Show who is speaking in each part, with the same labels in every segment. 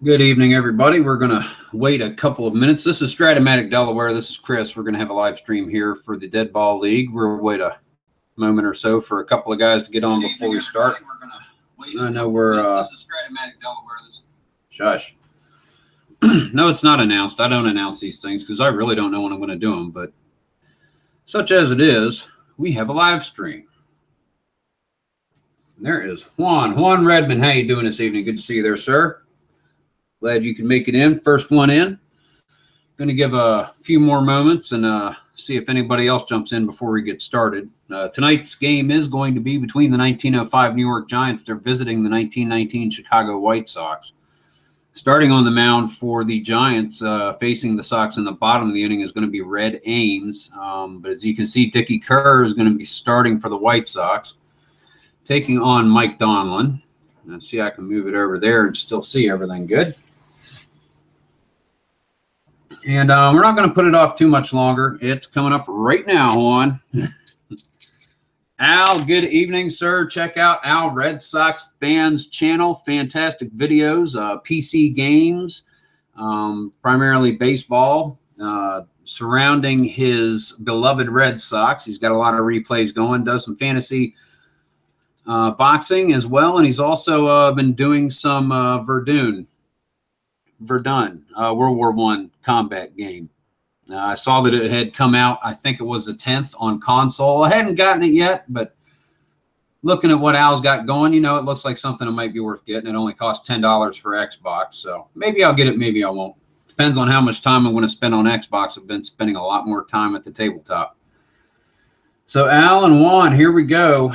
Speaker 1: Good evening, everybody. We're going to wait a couple of minutes. This is strat-o-matic Delaware. This is Chris. We're going to have a live stream here for the Dead Ball League. We'll wait a moment or so for a couple of guys to get on before we start. I know we're this is strat-o-matic Delaware. Shush. No, it's not announced. I don't announce these things because I really don't know when I'm going to do them. But such as it is, we have a live stream. And there is Juan Redmond. How you doing this evening? Good to see you there, sir. Glad you can make it in. First one in. Going to give a few more moments and see if anybody else jumps in before we get started. Tonight's game is going to be between the 1905 New York Giants. They're visiting the 1919 Chicago White Sox. Starting on the mound for the Giants, facing the Sox in the bottom of the inning is going to be Red Ames. But as you can see, Dickie Kerr is going to be starting for the White Sox, taking on Mike Donlin. Let's see, I can move it over there and still see everything good. And we're not going to put it off too much longer. It's coming up right now, Juan. Al, good evening, sir. Check out Al Red Sox Fans channel. Fantastic videos, PC games, primarily baseball, surrounding his beloved Red Sox. He's got a lot of replays going, does some fantasy boxing as well, and he's also been doing some Verdun, World War I combat game. I saw that it had come out, I think it was the 10th on console. I hadn't gotten it yet, but looking at what Al's got going, you know, it looks like something that might be worth getting. It only costs $10 for Xbox, so maybe I'll get it, maybe I won't. Depends on how much time I'm going to spend on Xbox. I've been spending a lot more time at the tabletop. So Al and Juan, here we go.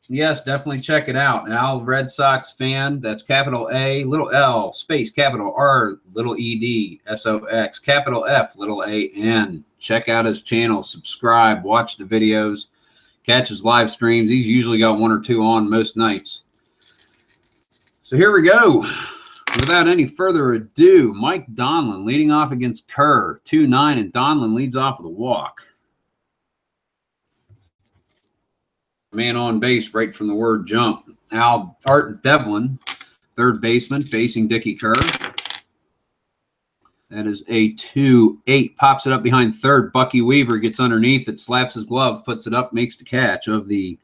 Speaker 1: Yes, definitely check it out. Al, Red Sox fan. That's capital A, little L, space, capital R, little ED, SOX, capital F, little AN. Check out his channel. Subscribe. Watch the videos. Catch his live streams. He's usually got one or two on most nights. So here we go. Without any further ado, Mike Donlin leading off against Kerr, 2-9, and Donlin leads off with a walk. Man on base right from the word jump. Art Devlin, third baseman, facing Dickie Kerr. That is a 2-8. Pops it up behind third. Bucky Weaver gets underneath it, slaps his glove, puts it up, makes the catch of the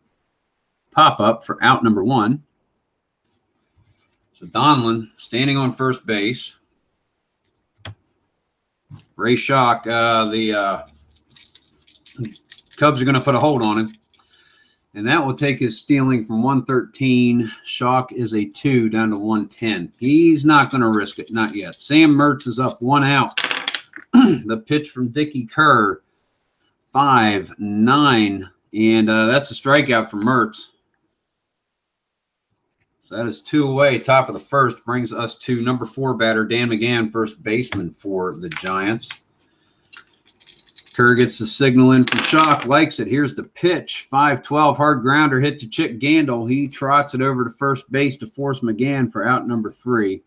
Speaker 1: pop-up for out number one. So Donlin standing on first base. Ray Schock, the Cubs are going to put a hold on him. And that will take his stealing from 113. Schock is a 2 down to 110. He's not going to risk it. Not yet. Sam Mertz is up 1 out. The pitch from Dickie Kerr, 5-9. And that's a strikeout for Mertz. So that is 2 away. Top of the first brings us to number 4 batter, Dan McGann, first baseman for the Giants. Kerr gets the signal in from Schock, likes it. Here's the pitch. 5-12, hard grounder hit to Chick Gandil. He trots it over to first base to force McGann for out number 3.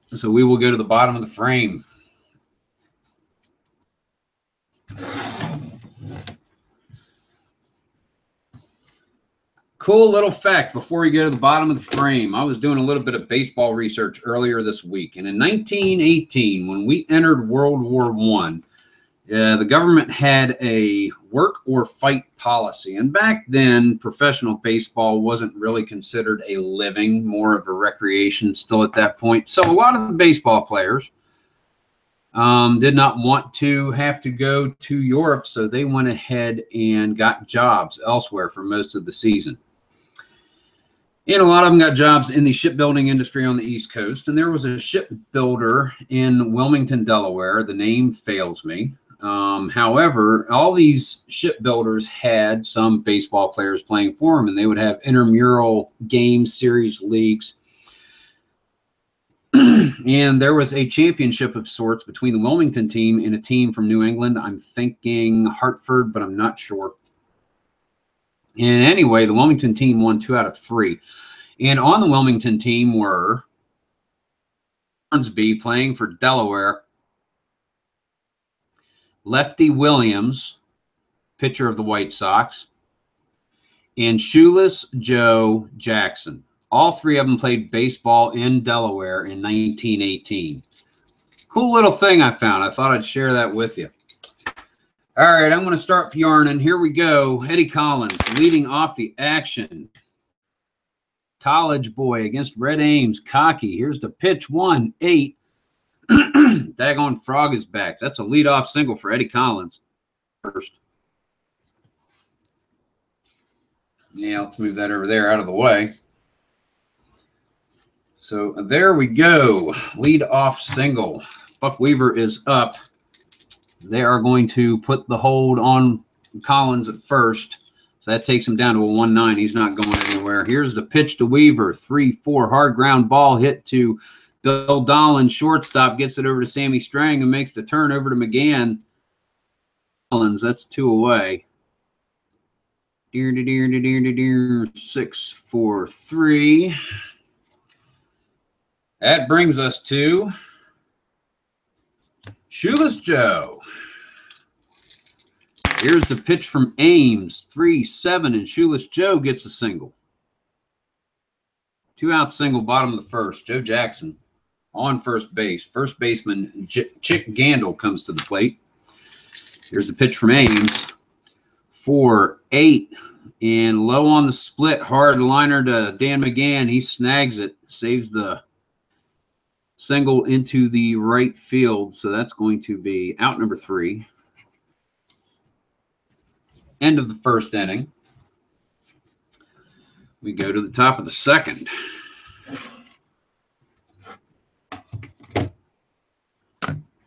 Speaker 1: So we will go to the bottom of the frame. Cool little fact before we go to the bottom of the frame. I was doing a little bit of baseball research earlier this week. And in 1918, when we entered World War I, the government had a work or fight policy. And back then, professional baseball wasn't really considered a living, more of a recreation still at that point. So a lot of the baseball players did not want to have to go to Europe. So they went ahead and got jobs elsewhere for most of the season. And a lot of them got jobs in the shipbuilding industry on the East Coast. And there was a shipbuilder in Wilmington, Delaware. The name fails me. However, all these shipbuilders had some baseball players playing for them, and they would have intramural game series leagues. And there was a championship of sorts between the Wilmington team and a team from New England. I'm thinking Hartford, but I'm not sure. And anyway, the Wilmington team won 2 out of 3. And on the Wilmington team were Hornsby playing for Delaware, Lefty Williams, pitcher of the White Sox, and Shoeless Joe Jackson, All three of them played baseball in Delaware in 1918. Cool little thing I found. I thought I'd share that with you. All right, I'm going to start PRing. Here we go. Eddie Collins leading off the action. College boy against Red Ames. Cocky. Here's the pitch. 1-8. Daggone Frog is back. That's a leadoff single for Eddie Collins. First. Yeah, let's move that over there out of the way. So there we go. Leadoff single. Buck Weaver is up. They are going to put the hold on Collins at first. So that takes him down to a 1-9. He's not going anywhere. Here's the pitch to Weaver. 3-4 hard ground ball hit to Bill Dolan. Shortstop gets it over to Sammy Strang and makes the turn over to McGann. Collins, that's 2 away. 6-4-3. That brings us to Shoeless Joe. Here's the pitch from Ames. 3-7, and Shoeless Joe gets a single. 2-out single, bottom of the first. Joe Jackson on first base. First baseman Chick Gandil comes to the plate. Here's the pitch from Ames. 4-8, and low on the split. Hard liner to Dan McGann. He snags it, saves the single into the right field. So that's going to be out number 3. End of the first inning. We go to the top of the second.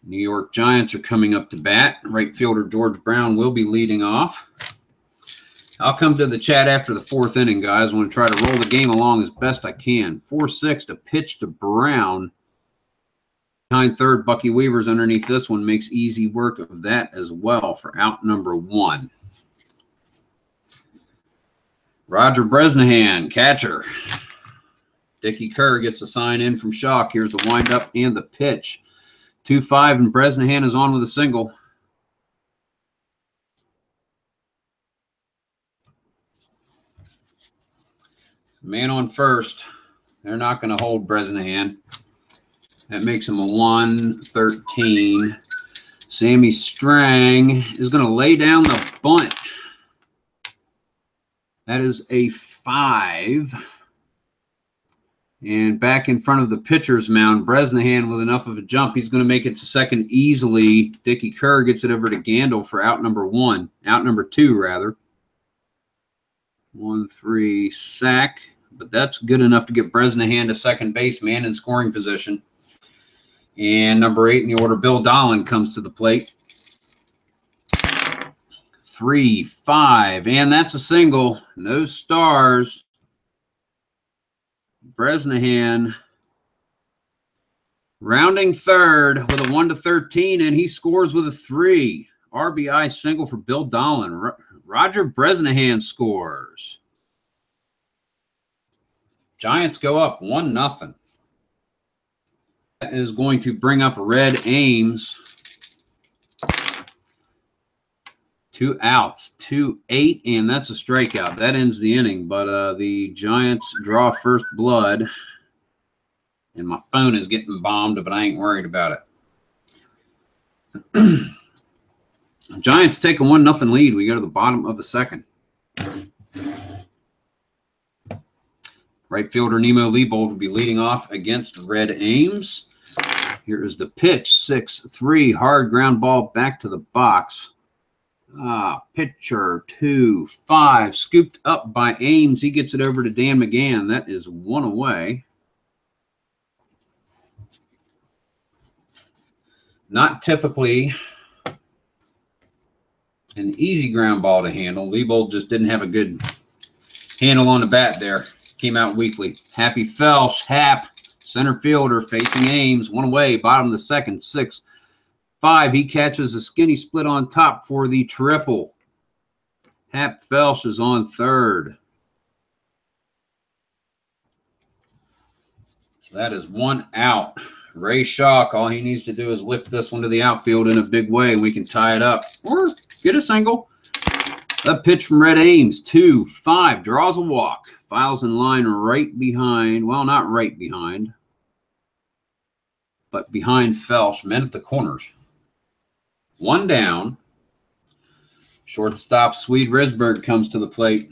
Speaker 1: New York Giants are coming up to bat. Right fielder George Brown will be leading off. I'll come to the chat after the 4th inning, guys. I want to try to roll the game along as best I can. 4-6 to pitch to Brown. Behind third, Bucky Weaver's underneath this one. Makes easy work of that as well for out number 1. Roger Bresnahan, catcher. Dickie Kerr gets a sign in from Shock. Here's the windup and the pitch. 2-5, and Bresnahan is on with a single. Man on first. They're not going to hold Bresnahan. That makes him a 1-13. Sammy Strang is going to lay down the bunt. That is a 5. And back in front of the pitcher's mound, Bresnahan with enough of a jump. He's going to make it to second easily. Dickie Kerr gets it over to Gandil for out number 1. Out number 2, rather. 1-3 sack. But that's good enough to get Bresnahan to second base, man in scoring position. And number 8 in the order, Bill Dolan, comes to the plate. 3-5, and that's a single. No stars. Bresnahan rounding third with a 1-13, and he scores with a 3. RBI single for Bill Dolan. Roger Bresnahan scores. Giants go up 1-0. That is going to bring up Red Ames. 2 outs, 2-8, and that's a strikeout. That ends the inning, but the Giants draw first blood, and my phone is getting bombed, but I ain't worried about it. Giants take a 1-0 lead. We go to the bottom of the second. Right fielder Nemo Leibold will be leading off against Red Ames. Here is the pitch, 6-3, hard ground ball back to the box. Pitcher 2-5, scooped up by Ames. He gets it over to Dan McGann. That is 1 away. Not typically an easy ground ball to handle. Leibold just didn't have a good handle on the bat there. Came out weakly. Happy Felsch, Hap, center fielder facing Ames. 1 away, bottom of the second, 6-5. He catches a skinny split on top for the triple. Hap Felsch is on third. That is 1 out. Ray Shock, all he needs to do is lift this one to the outfield in a big way, and we can tie it up or get a single. That pitch from Red Ames, 2-5, draws a walk. files in line right behind, well, not right behind, but behind Felsch, men at the corners. One down. Shortstop Swede Risberg comes to the plate.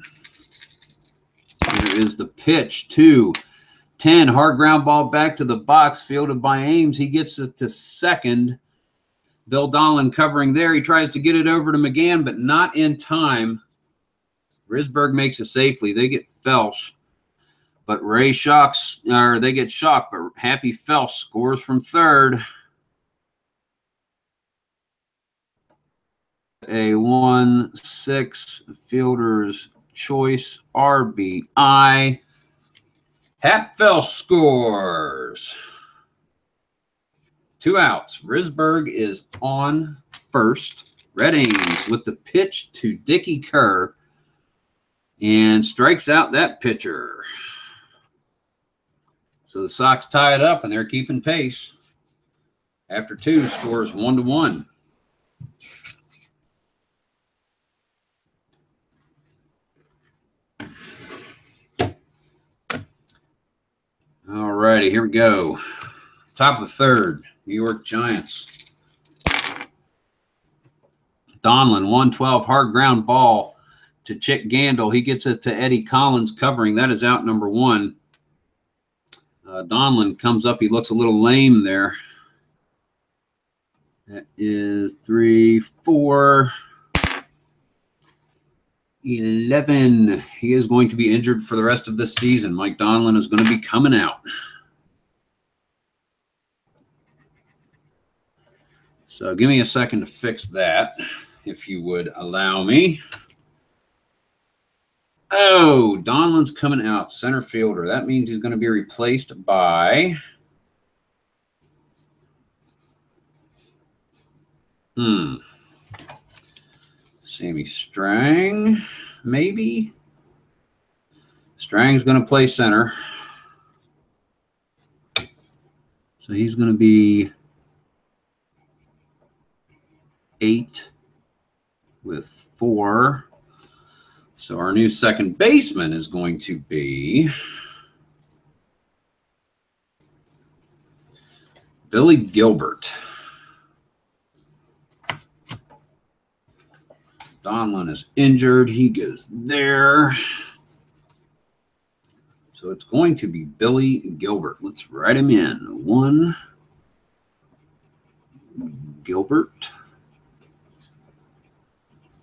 Speaker 1: Here is the pitch, 2-10. Hard ground ball back to the box, fielded by Ames. He gets it to second. Bill Donlin covering there. He tries to get it over to McGann, but not in time. Risberg makes it safely. They get Felsch. But they get shocked, but Happy Felsch scores from third. A 1-6 fielder's choice RBI. Hap Felsch scores. 2 outs. Risberg is on first. Red Ames with the pitch to Dickie Kerr and strikes out that pitcher. So the Sox tie it up, and they're keeping pace. After 2, scores 1-1. All righty, here we go. Top of the third, New York Giants. Donlin, 1-12, hard ground ball to Chick Gandil. He gets it to Eddie Collins covering. That is out number 1. Donlin comes up. He looks a little lame there. That is 3, 4, 11. He is going to be injured for the rest of this season. Mike Donlin is going to be coming out. So give me a second to fix that, if you would allow me. Oh, Donlin's coming out, center fielder. That means he's going to be replaced by Sammy Strang, maybe. Strang's going to play center. So he's going to be 8 with 4. So our new second baseman is going to be Billy Gilbert. Donlin is injured. He goes there. So it's going to be Billy Gilbert. Let's write him in. 1, Gilbert.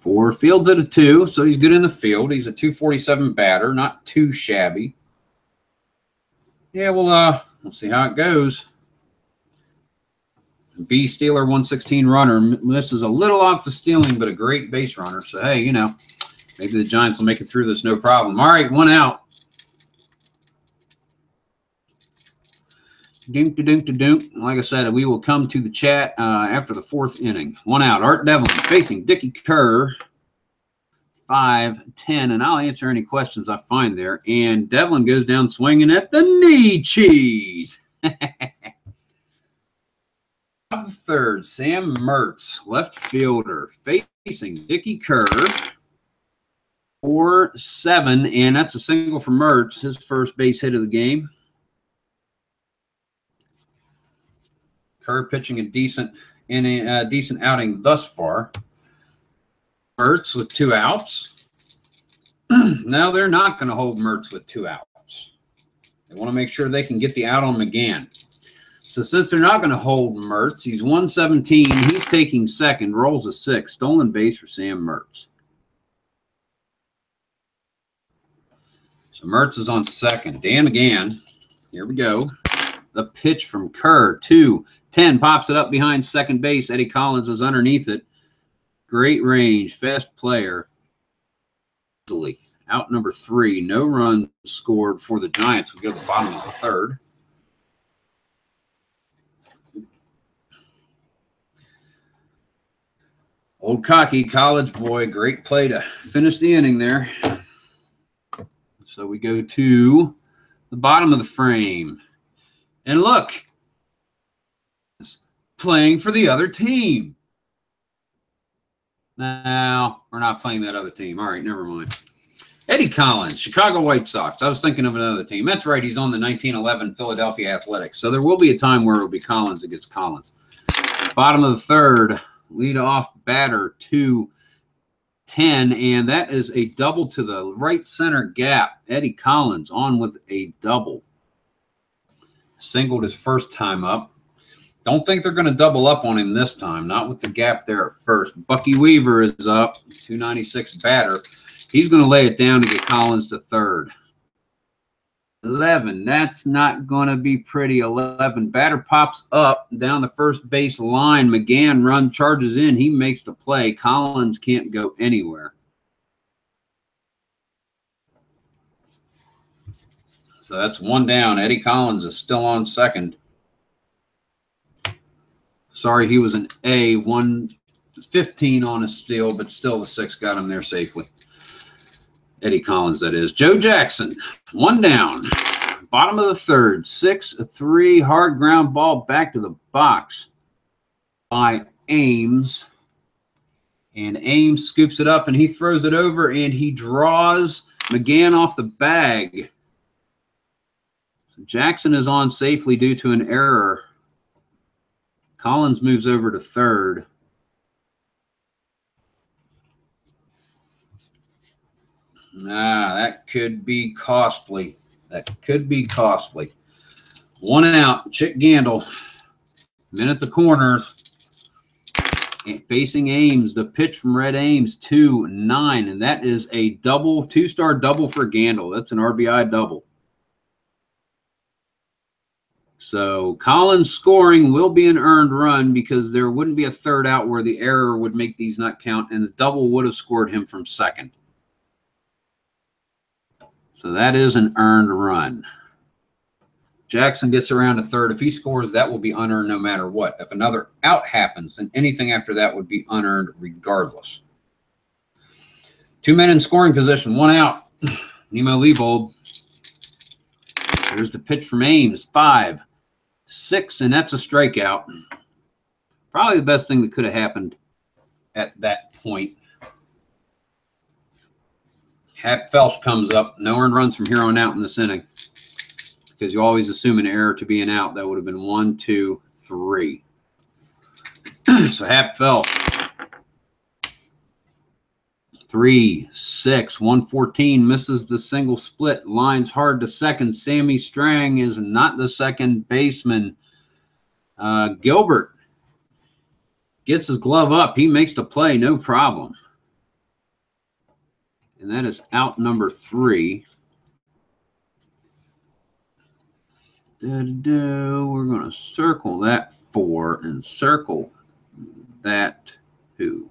Speaker 1: 4, fields at a 2, so he's good in the field. He's a 247 batter, not too shabby. Yeah, we'll see how it goes. B Steeler 116 runner. This is a little off the stealing, but a great base runner. So, hey, you know, maybe the Giants will make it through this no problem. All right, 1 out. Dink-a-dink-a-dink. Like I said, we will come to the chat after the 4th inning. 1 out. Art Devlin facing Dickie Kerr. 5-10, and I'll answer any questions I find there. And Devlin goes down swinging at the knee cheese. Top of the third, Sam Mertz, left fielder, facing Dickie Kerr. 4-7, and that's a single for Mertz, his first base hit of the game. Kerr pitching a decent outing thus far. Mertz with 2 outs. Now they're not going to hold Mertz with 2 outs. They want to make sure they can get the out on McGann. So since they're not going to hold Mertz, he's 117. He's taking second, rolls a 6. Stolen base for Sam Mertz. So Mertz is on second. Dan McGann. Here we go. The pitch from Kerr. 2-10. Pops it up behind second base. Eddie Collins is underneath it. Great range. Fast player. Out number 3. No runs scored for the Giants. We go to the bottom of the third. Old cocky college boy. Great play to finish the inning there. So we go to the bottom of the frame. And look, playing for the other team. No, we're not playing that other team. All right, never mind. Eddie Collins, Chicago White Sox. I was thinking of another team. That's right. He's on the 1911 Philadelphia Athletics. So there will be a time where it will be Collins against Collins. Bottom of the third, leadoff batter 2-10, and that is a double to the right center gap. Eddie Collins on with a double. Singled his first time up. Don't think they're going to double up on him this time. Not with the gap there at first. Bucky Weaver is up. 296 batter. He's going to lay it down to get Collins to third. 11. That's not going to be pretty. 11. Batter pops up down the first base line. McGann charges in. He makes the play. Collins can't go anywhere. So that's one down. Eddie Collins is still on second. Sorry, he was an A. 115 on a steal, but still the 6 got him there safely. Eddie Collins, that is. Joe Jackson, one down. Bottom of the third, 6-3 hard ground ball back to the box by Ames. And Ames scoops it up, and he throws it over, and he draws McGann off the bag. So Jackson is on safely due to an error. Collins moves over to third. That could be costly. That could be costly. One out. Chick Gandil. Men at the corners. And facing Ames. The pitch from Red Ames. 2-9. And that is a double, 2-star double for Gandil. That's an RBI double. So Collins scoring will be an earned run because there wouldn't be a third out where the error would make these not count. And the double would have scored him from second. So that is an earned run. Jackson gets around to third. If he scores, that will be unearned no matter what. If another out happens, then anything after that would be unearned regardless. 2 men in scoring position, 1 out. Nemo Leibold. Here's the pitch from Ames. 5-6, and that's a strikeout. Probably the best thing that could have happened at that point. Hap Felsch comes up. No earned runs from here on out in this inning because you always assume an error to be an out. That would have been 1, 2, 3. So Hap Felsch. 3-6, 114 misses the single split. Lines hard to second. Sammy Strang is not the second baseman. Gilbert gets his glove up. He makes the play, no problem. And that is out number 3. We're going to circle that 4 and circle that 2.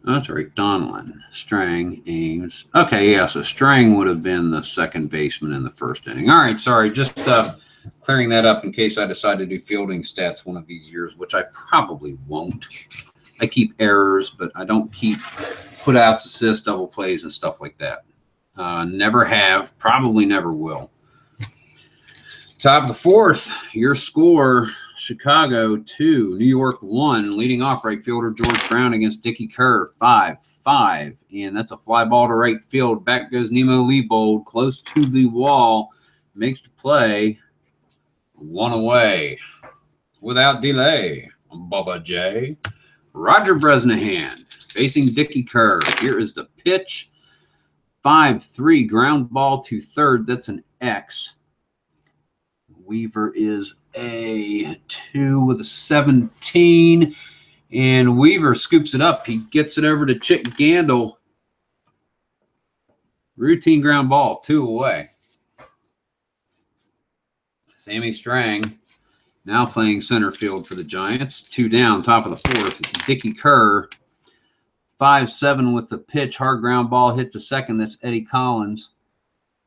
Speaker 1: That's right, Donlin, Strang, Ames. Okay, yeah, so Strang would have been the second baseman in the first inning. All right, sorry, just clearing that up in case I decide to do fielding stats one of these years, which I probably won't. I keep errors, but I don't keep put-outs, assists, double plays, and stuff like that. Never have, probably never will. Top of the fourth, your score, Chicago 2, New York 1. Leading off right fielder George Brown against Dickie Kerr, 5-5. And that's a fly ball to right field. Back goes Nemo Leibold, close to the wall. Makes the play. 1 away. Without delay, Bubba J. Roger Bresnahan facing Dickie Kerr. Here is the pitch. 5-3 ground ball to third. That's an X. Weaver is a 2 with a 17. And Weaver scoops it up. He gets it over to Chick Gandil. Routine ground ball, 2 away. Sammy Strang now playing center field for the Giants. 2 down, top of the fourth. Dickie Kerr, 5-7 with the pitch. Hard ground ball hit to second. That's Eddie Collins.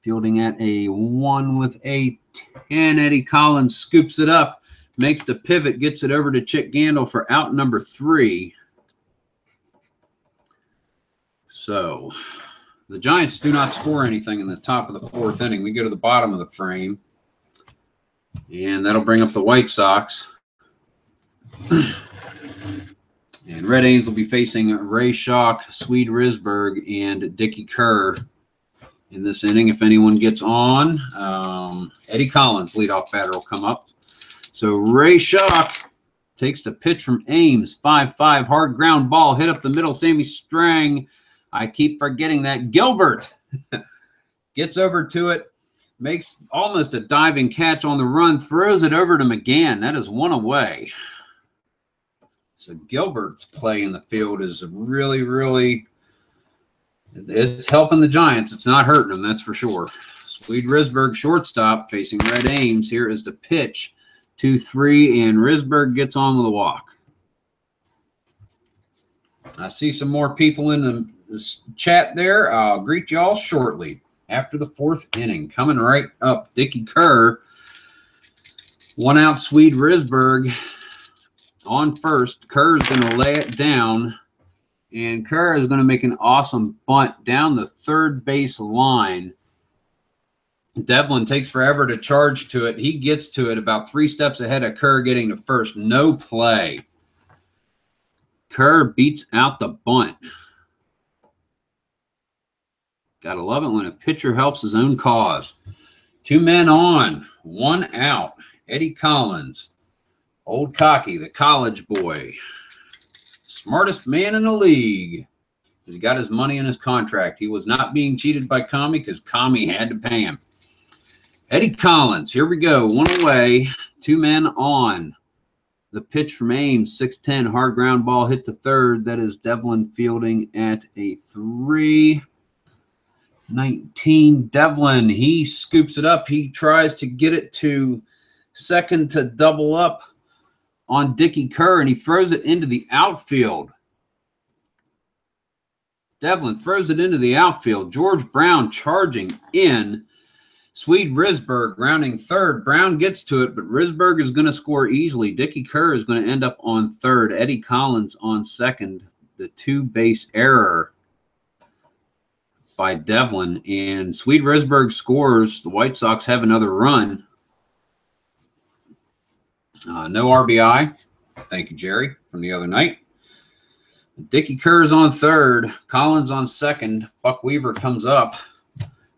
Speaker 1: Fielding at a 1 with a 10. Eddie Collins scoops it up, makes the pivot, gets it over to Chick Gandil for out number 3. So the Giants do not score anything in the top of the fourth inning. We go to the bottom of the frame. And that'll bring up the White Sox. And Red Ames will be facing Ray Schock, Swede Risberg, and Dickie Kerr in this inning. If anyone gets on, Eddie Collins, leadoff batter, will come up. So Ray Schock takes the pitch from Ames. 5-5, hard ground ball, hit up the middle. Sammy Strang, I keep forgetting that. Gilbert gets over to it, makes almost a diving catch on the run, throws it over to McGann. That is one away. So Gilbert's play in the field is really, really, it's helping the Giants. It's not hurting them, that's for sure. Swede Risberg, shortstop, facing Red Ames. Here is the pitch. 2-3, and Risberg gets on with a walk. I see some more people in the chat there. I'll greet you all shortly after the 4th inning. Coming right up, Dickie Kerr. 1 out, Swede Risberg on first. Kerr's going to lay it down, and Kerr is going to make an awesome bunt down the third base line. Devlin takes forever to charge to it. He gets to it about 3 steps ahead of Kerr getting to first. No play. Kerr beats out the bunt. Gotta love it when a pitcher helps his own cause. 2 men on, 1 out. Eddie Collins, old cocky, the college boy. Smartest man in the league. He's got his money in his contract. He was not being cheated by Kami because Kami had to pay him. Eddie Collins, here we go. 1 away, 2 men on. The pitch from Ames, 6-10, hard ground ball hit to third. That is Devlin fielding at a 3-19. Devlin, he scoops it up. He tries to get it to second to double up on Dickie Kerr, and he throws it into the outfield. Devlin throws it into the outfield. George Brown charging in. Swede Risberg rounding third. Brown gets to it, but Risberg is going to score easily. Dickie Kerr is going to end up on third. Eddie Collins on second. The 2-base error by Devlin. And Swede Risberg scores. The White Sox have another run. No RBI. Thank you, Jerry, from the other night. Dickie Kerr is on third. Collins on second. Buck Weaver comes up.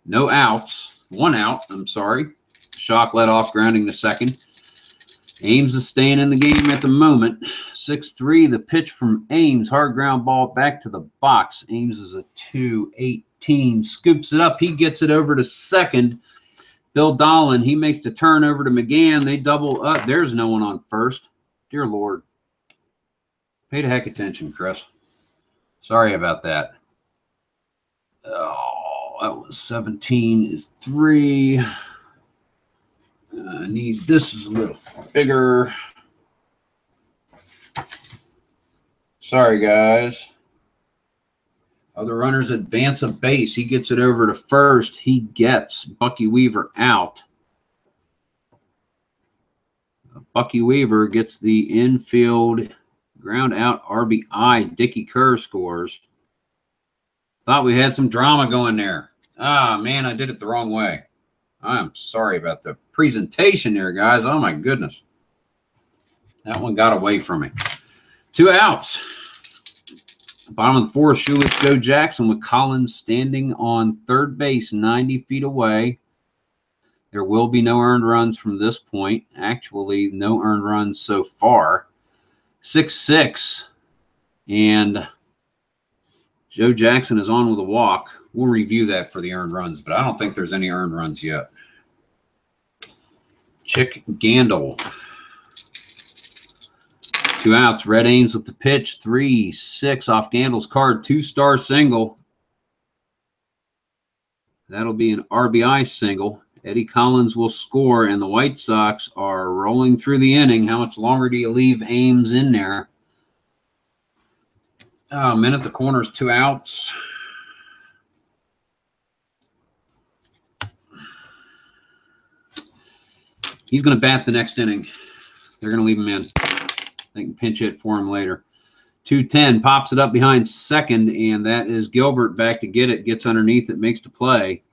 Speaker 1: No outs. 1 out, I'm sorry. Schock led off, grounding to second. Ames is staying in the game at the moment. 6-3, the pitch from Ames. Hard ground ball back to the box. Ames is a 2-18. Scoops it up. He gets it over to second. Bill Dolan, he makes the turn over to McGann. They double up. There's no one on first. Dear Lord. Pay the heck attention, Chris. Sorry about that. Oh. That was 17 is 3. I need this is a little bigger. Sorry, guys. Other runners advance a base. He gets it over to first. He gets Bucky Weaver out. Bucky Weaver gets the infield ground out RBI. Dickie Kerr scores. Thought we had some drama going there. Ah, man, I did it the wrong way. I'm sorry about the presentation there, guys. Oh, my goodness. That one got away from me. 2 outs. Bottom of the 4th, shoeless Joe Jackson with Collins standing on third base 90 feet away. There will be no earned runs from this point. Actually, no earned runs so far. 6-6. And Joe Jackson is on with a walk. We'll review that for the earned runs, but I don't think there's any earned runs yet. Chick Gandil. 2 outs. Red Ames with the pitch. 3-6 off Gandil's card. 2-star single. That'll be an RBI single. Eddie Collins will score, and the White Sox are rolling through the inning. How much longer do you leave Ames in there? Oh, man at the corners, 2 outs. He's going to bat the next inning. They're going to leave him in. They can pinch hit for him later. 2-10, pops it up behind second, and that is Gilbert back to get it. Gets underneath it, makes the play.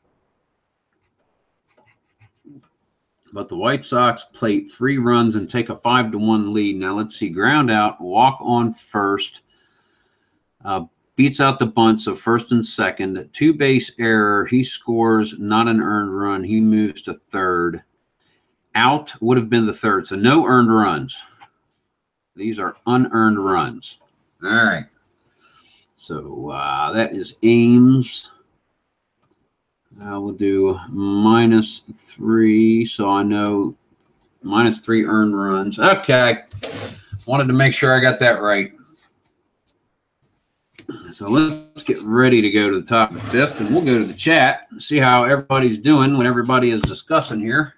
Speaker 1: But the White Sox plate 3 runs and take a 5-1 lead. Now let's see. Ground out, walk on first. Beats out the bunt, so first and second. 2-base error. He scores, not an earned run. He moves to third. Out would have been the third, so no earned runs. These are unearned runs. All right. So that is Ames. We'll do -3, so I know -3 earned runs. Okay. Wanted to make sure I got that right. So let's get ready to go to the top of the 5th, and we'll go to the chat and see how everybody's doing when everybody is discussing here.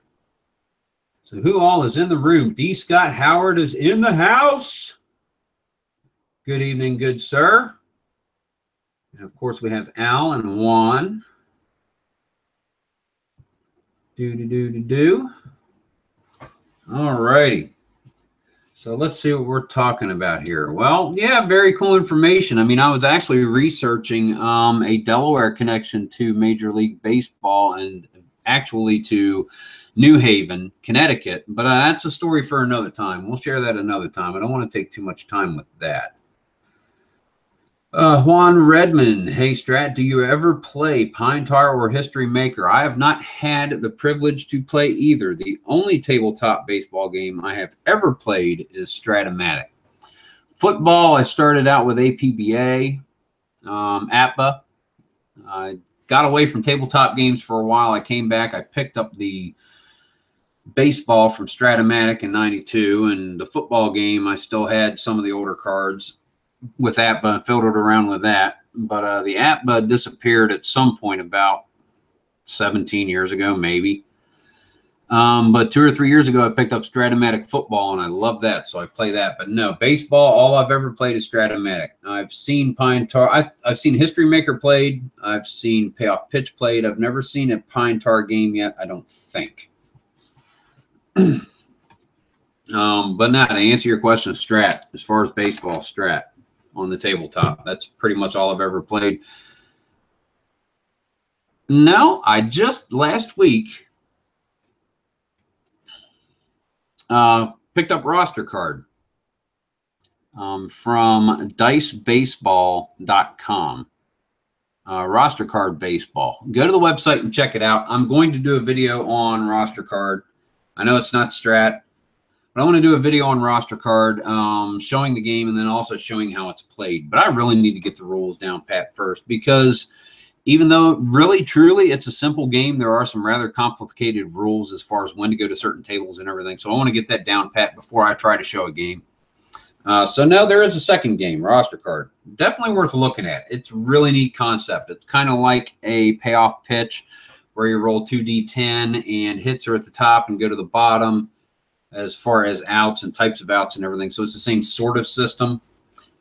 Speaker 1: So who all is in the room? D. Scott Howard is in the house. Good evening, good sir. And of course, we have Al and Juan. All righty. So let's see what we're talking about here. Well, yeah, very cool information. I mean, I was actually researching a Delaware connection to Major League Baseball and actually to New Haven, Connecticut. But that's a story for another time. We'll share that another time. I don't want to take too much time with that. Juan Redmond, hey Strat, do you ever play Pine Tar or History Maker? I have not had the privilege to play either. The only tabletop baseball game I have ever played is strat-o-matic. Football, I started out with APBA, APBA. I got away from tabletop games for a while. I came back. I picked up the baseball from strat-o-matic in '92, and the football game, I still had some of the older cards with APBA, filled it around with that. But the APBA disappeared at some point about 17 years ago, maybe. But 2 or 3 years ago, I picked up strat-o-matic football, and I love that, so I play that. But no, baseball, all I've ever played is strat-o-matic. I've seen Pine Tar. I've seen History Maker played. I've seen Payoff Pitch played. I've never seen a Pine Tar game yet, I don't think. But now, to answer your question, strat, as far as baseball, strat on the tabletop. That's pretty much all I've ever played. No, I just last week picked up Roster Card from dicebaseball.com. Roster Card Baseball. Go to the website and check it out. I'm going to do a video on Roster Card. I know it's not strat, but I want to do a video on Roster Card showing the game and then also showing how it's played. But I really need to get the rules down pat first, because even though really, truly, it's a simple game, there are some rather complicated rules as far as when to go to certain tables and everything. So I want to get that down pat before I try to show a game. So now there is a second game, Roster Card. Definitely worth looking at. It's a really neat concept. It's kind of like a Payoff Pitch where you roll 2d10 and hits are at the top and go to the bottom, as far as outs and types of outs and everything. So it's the same sort of system.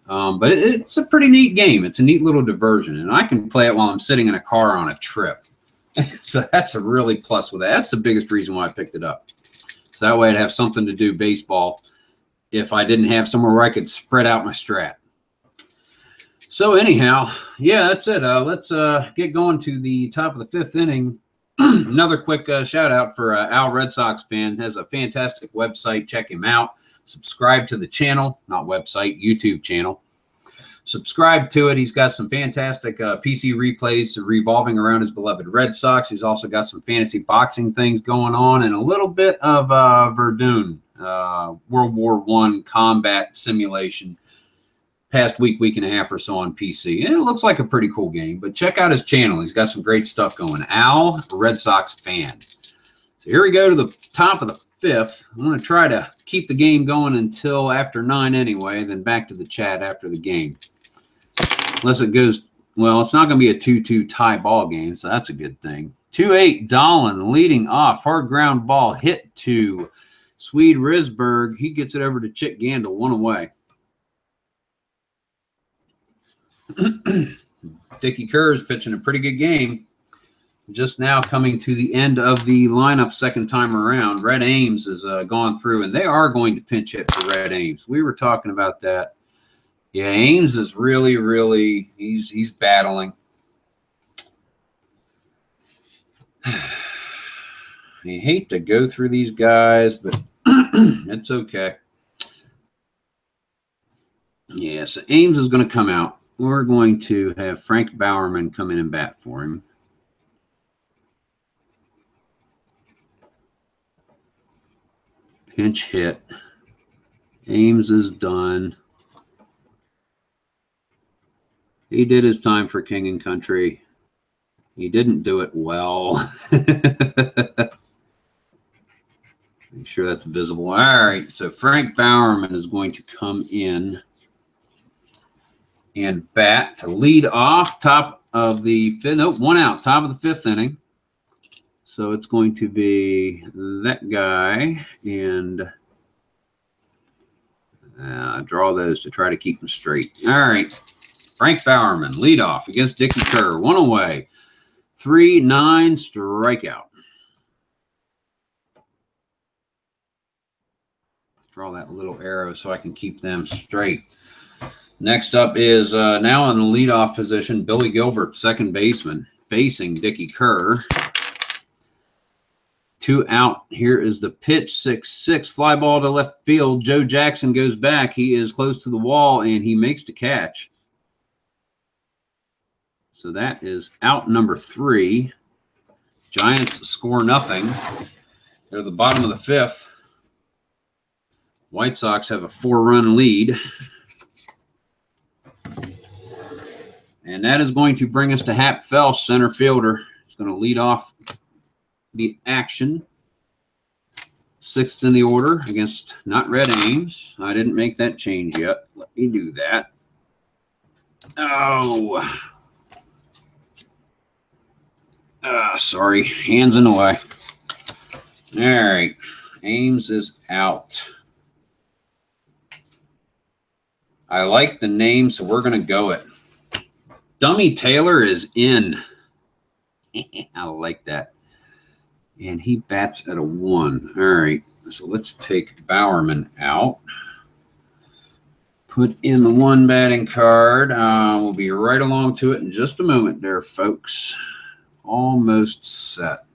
Speaker 1: But it's a pretty neat game. It's a neat little diversion. And I can play it while I'm sitting in a car on a trip. So that's a really plus with that. That's the biggest reason why I picked it up. So that way I'd have something to do baseball if I didn't have somewhere where I could spread out my strat. So anyhow, yeah, that's it. Let's get going to the top of the 5th inning. Another quick shout out for Al, Red Sox fan, has a fantastic website. Check him out. Subscribe to the channel, not website, YouTube channel. Subscribe to it. He's got some fantastic PC replays revolving around his beloved Red Sox. He's also got some fantasy boxing things going on and a little bit of Verdun, World War I combat simulation. Past week and a half or so on PC. And it looks like a pretty cool game, but check out his channel. He's got some great stuff going. Al, Red Sox fan. So here we go to the top of the 5th. I'm going to try to keep the game going until after 9 anyway, then back to the chat after the game. Unless it goes, well, it's not going to be a 2-2 tie ball game, so that's a good thing. 2-8, Dolan leading off. Hard ground ball hit to Swede Risberg. He gets it over to Chick Gandil, 1 away. Dickie Kerr's pitching a pretty good game. Just now coming to the end of the lineup second time around. Red Ames has gone through, and they are going to pinch hit for Red Ames. We were talking about that. Yeah, Ames is really, he's battling. I hate to go through these guys, but it's okay. Yeah, so Ames is going to come out. We're going to have Frank Bowerman come in and bat for him. Pinch hit. Ames is done. He did his time for King and Country. He didn't do it well. Make sure that's visible. All right, so Frank Bowerman is going to come in and bat to lead off top of the fifth. Nope, 1 out, top of the 5th inning. So it's going to be that guy, and draw those to try to keep them straight. All right, Frank Bowerman, lead off against Dickie Kerr. 1 away, 3-9 strikeout. Draw that little arrow so I can keep them straight. Next up is now in the leadoff position, Billy Gilbert, second baseman, facing Dickie Kerr. 2 out. Here is the pitch, 6-6, fly ball to left field. Joe Jackson goes back. He is close to the wall, and he makes the catch. So that is out number 3. Giants score nothing. They're at the bottom of the 5th. White Sox have a 4-run lead. And that is going to bring us to Hap Felsch, center fielder. He's going to lead off the action. 6th in the order against not Red Ames. I didn't make that change yet. Let me do that. Oh. Sorry. Hands in the way. All right. Ames is out. I like the name, so we're going to go it. Dummy Taylor is in. I like that. And he bats at a 1. All right. So let's take Bowerman out. Put in the 1 batting card. We'll be right along to it in just a moment there, folks. Almost set.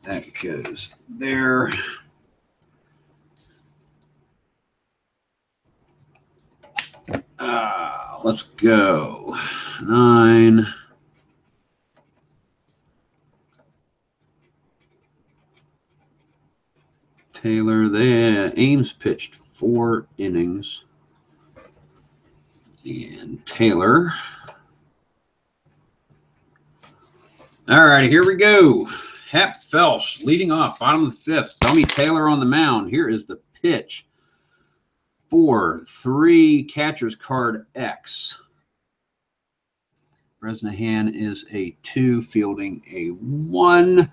Speaker 1: That goes there. Let's go. 9. Taylor there. Ames pitched 4 innings. And Taylor. All right, here we go. Hap Felsch leading off, bottom of the 5th. Dummy Taylor on the mound. Here is the pitch. 4-3, catcher's card X. Bresnahan is a 2, fielding a 1.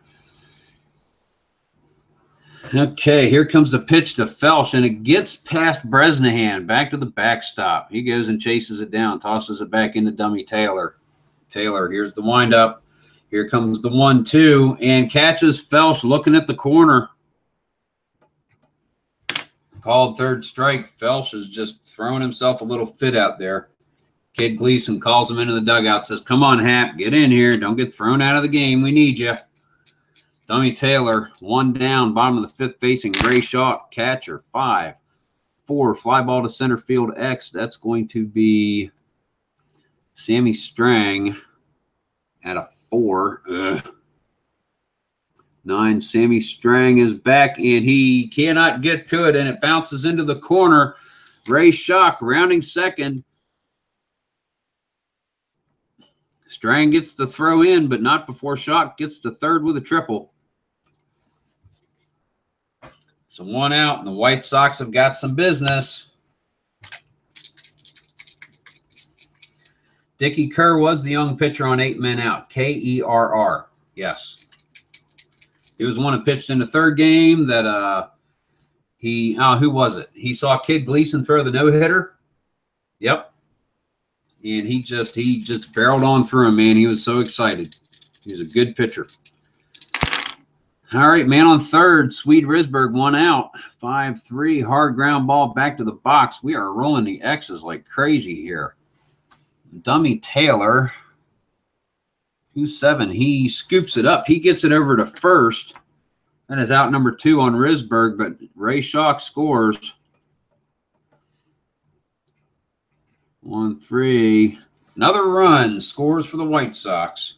Speaker 1: Okay, here comes the pitch to Felsch, and it gets past Bresnahan, back to the backstop. He goes and chases it down, tosses it back into Dummy Taylor. Taylor, here's the windup. Here comes the 1-2, and catches Felsch looking at the corner. Called 3rd strike. Felsch is just throwing himself a little fit out there. Kid Gleason calls him into the dugout, says, "Come on, Hap, get in here. Don't get thrown out of the game. We need you." Dummy Taylor, 1 down, bottom of the 5th, facing Ray Shaw, catcher. 5-4, fly ball to center field X. That's going to be Sammy Strang at a 4. 9, Sammy Strang is back, and he cannot get to it, and it bounces into the corner. Ray Shock rounding second. Strang gets the throw in, but not before Shock gets to 3rd with a triple. So 1 out, and the White Sox have got some business. Dickie Kerr was the young pitcher on 8 men out. Kerr. Yes. He was the one who pitched in the 3rd game that who was it? He saw Kid Gleason throw the no-hitter. Yep. And he just barreled on through him, man. He was so excited. He was a good pitcher. All right, man on 3rd, Swede Risberg, 1 out. 5-3, hard ground ball back to the box. We are rolling the X's like crazy here. Dummy Taylor Who's 7? He scoops it up. He gets it over to first. That is out number 2 on Risberg, but Ray Schock scores. 1-3. Another run scores for the White Sox.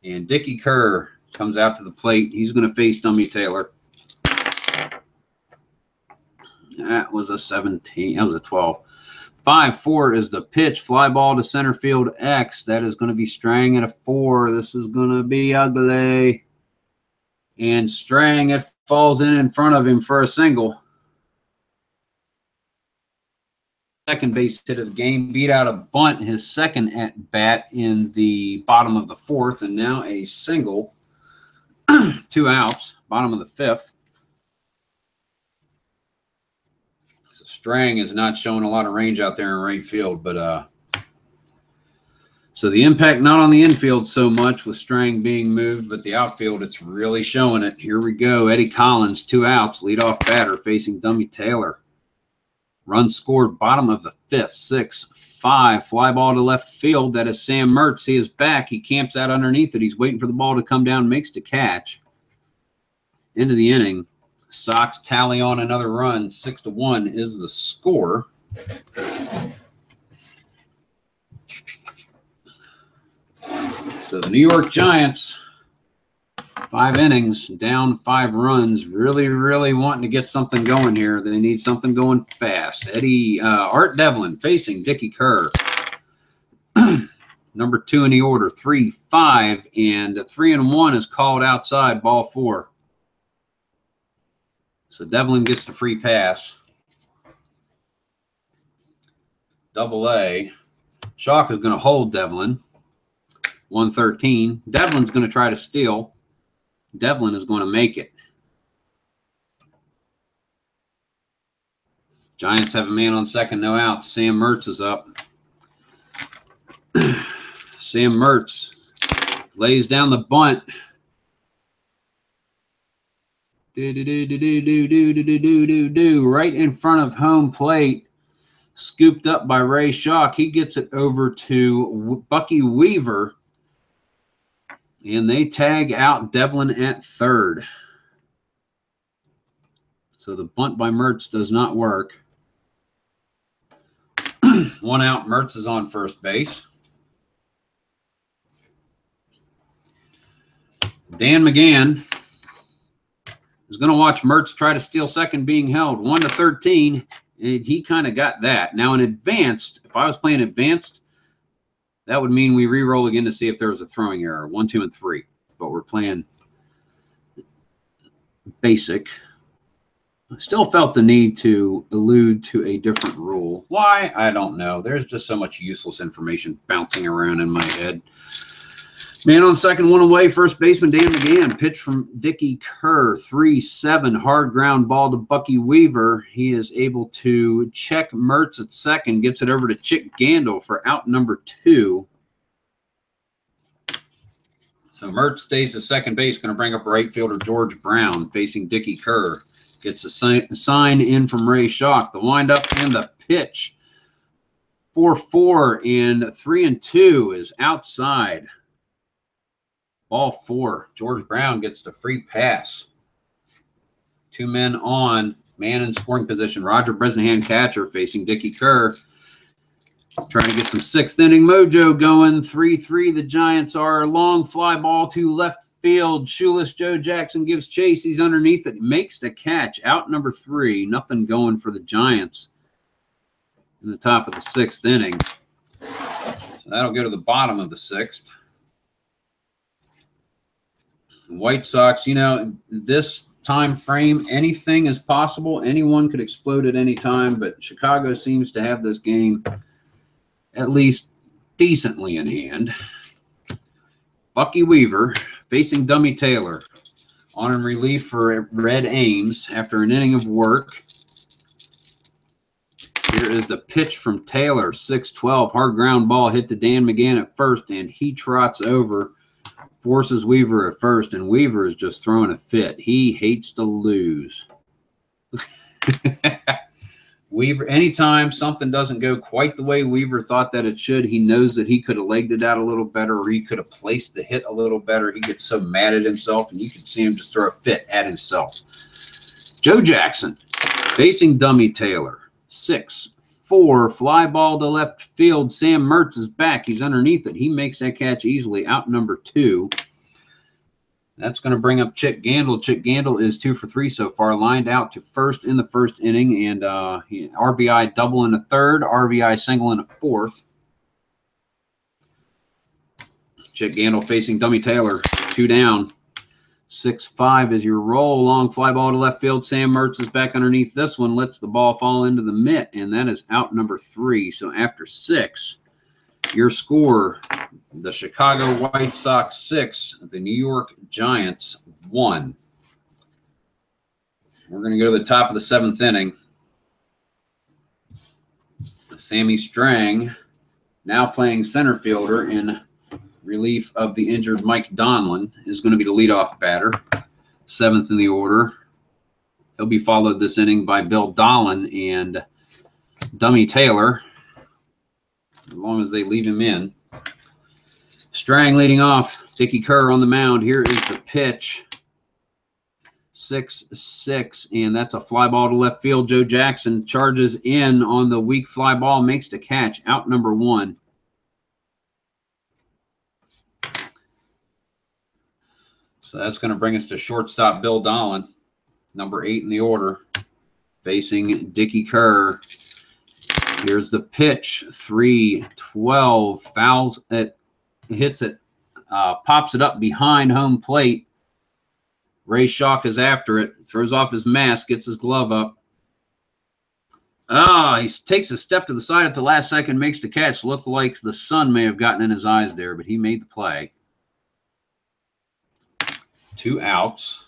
Speaker 1: And Dickie Kerr comes out to the plate. He's going to face Dummy Taylor. That was a 17. That was a 12. 5-4 is the pitch. Fly ball to center field X. That is going to be Strang at a 4. This is going to be ugly. And Strang, it falls in front of him for a single. Second base hit of the game, beat out a bunt, his second at bat in the bottom of the 4th, and now a single. 2 outs, bottom of the 5th. So Strang is not showing a lot of range out there in right field, but so the impact not on the infield so much with Strang being moved, but the outfield, it's really showing it. Here we go. Eddie Collins, 2 outs, leadoff batter facing Dummy Taylor. Run scored bottom of the 5th, 6-5. Fly ball to left field. That is Sam Mertz. He is back. He camps out underneath it. He's waiting for the ball to come down, makes the catch. End of the inning. Sox tally on another run. 6-1 is the score. So the New York Giants, 5 innings, down 5 runs, really, really wanting to get something going here. They need something going fast. Art Devlin facing Dickie Kerr. Number 2 in the order, 3-5, and 3-1 is called outside, ball 4. So Devlin gets the free pass. Double-A. Schock is going to hold Devlin. 113. Devlin's going to try to steal. Devlin is going to make it. Giants have a man on second, no outs. Sam Mertz is up. Sam Mertz lays down the bunt. Right in front of home plate. Scooped up by Ray Schock. He gets it over to Bucky Weaver. And they tag out Devlin at third. So the bunt by Mertz does not work. 1 out. Mertz is on first base. Dan McGann is going to watch Mertz try to steal second being held. 1-13. And he kind of got that. Now in advanced, if I was playing advanced, that would mean we re-roll again to see if there was a throwing error. 1, 2, and 3. But we're playing basic. I still felt the need to allude to a different rule. Why? I don't know. There's just so much useless information bouncing around in my head. Man on second, 1 away. First baseman Dan McGann. Pitch from Dickie Kerr. 3-7. Hard ground ball to Bucky Weaver. He is able to check Mertz at second. Gets it over to Chick Gandil for out number 2. So Mertz stays at second base. Going to bring up right fielder George Brown facing Dickie Kerr. Gets a sign in from Ray Schock. The windup and the pitch. 4-4 and 3-2 is outside. Ball 4. George Brown gets the free pass. 2 men on. Man in scoring position. Roger Bresnahan, catcher, facing Dickie Kerr. Trying to get some 6th inning mojo going. 3-3. The Giants are long fly ball to left field. Shoeless Joe Jackson gives chase. He's underneath it. Makes the catch. Out number 3. Nothing going for the Giants in the top of the 6th inning. So that'll go to the bottom of the 6th. White Sox, you know, this time frame, anything is possible. Anyone could explode at any time, but Chicago seems to have this game at least decently in hand. Bucky Weaver facing Dummy Taylor. On in relief for Red Ames after an inning of work. Here is the pitch from Taylor. 6-12. Hard ground ball hit to Dan McGann at first, and he trots over. Forces Weaver at first, and Weaver is just throwing a fit. He hates to lose. Weaver, anytime something doesn't go quite the way Weaver thought that it should, he knows that he could have legged it out a little better, or he could have placed the hit a little better. He gets so mad at himself, and you can see him just throw a fit at himself. Joe Jackson facing Dummy Taylor. 6-4, fly ball to left field. Sam Mertz is back. He's underneath it. He makes that catch easily. Out number 2. That's going to bring up Chick Gandil. Chick Gandil is 2 for 3 so far, lined out to first in the first inning, and RBI double in the third, RBI single in the fourth. Chick Gandil facing Dummy Taylor, 2 down. 6-5 is your roll. Long fly ball to left field. Sam Mertz is back underneath this one, lets the ball fall into the mitt, and that is out number 3. So after 6, your score, the Chicago White Sox 6, the New York Giants 1. We're going to go to the top of the 7th inning. Sammy Strang, now playing center fielder in relief of the injured Mike Donlin, is going to be the leadoff batter, 7th in the order. He'll be followed this inning by Bill Dolan and Dummy Taylor, as long as they leave him in. Strang leading off. Dickie Kerr on the mound. Here is the pitch. 6-6, and that's a fly ball to left field. Joe Jackson charges in on the weak fly ball, makes the catch. Out number 1. So that's going to bring us to shortstop Bill Dolan, number 8 in the order, facing Dickie Kerr. Here's the pitch. 3-12, fouls it, hits it, pops it up behind home plate. Ray Schalk is after it, throws off his mask, gets his glove up. He takes a step to the side at the last second, makes the catch. Looked like the sun may have gotten in his eyes there, but he made the play. 2 outs.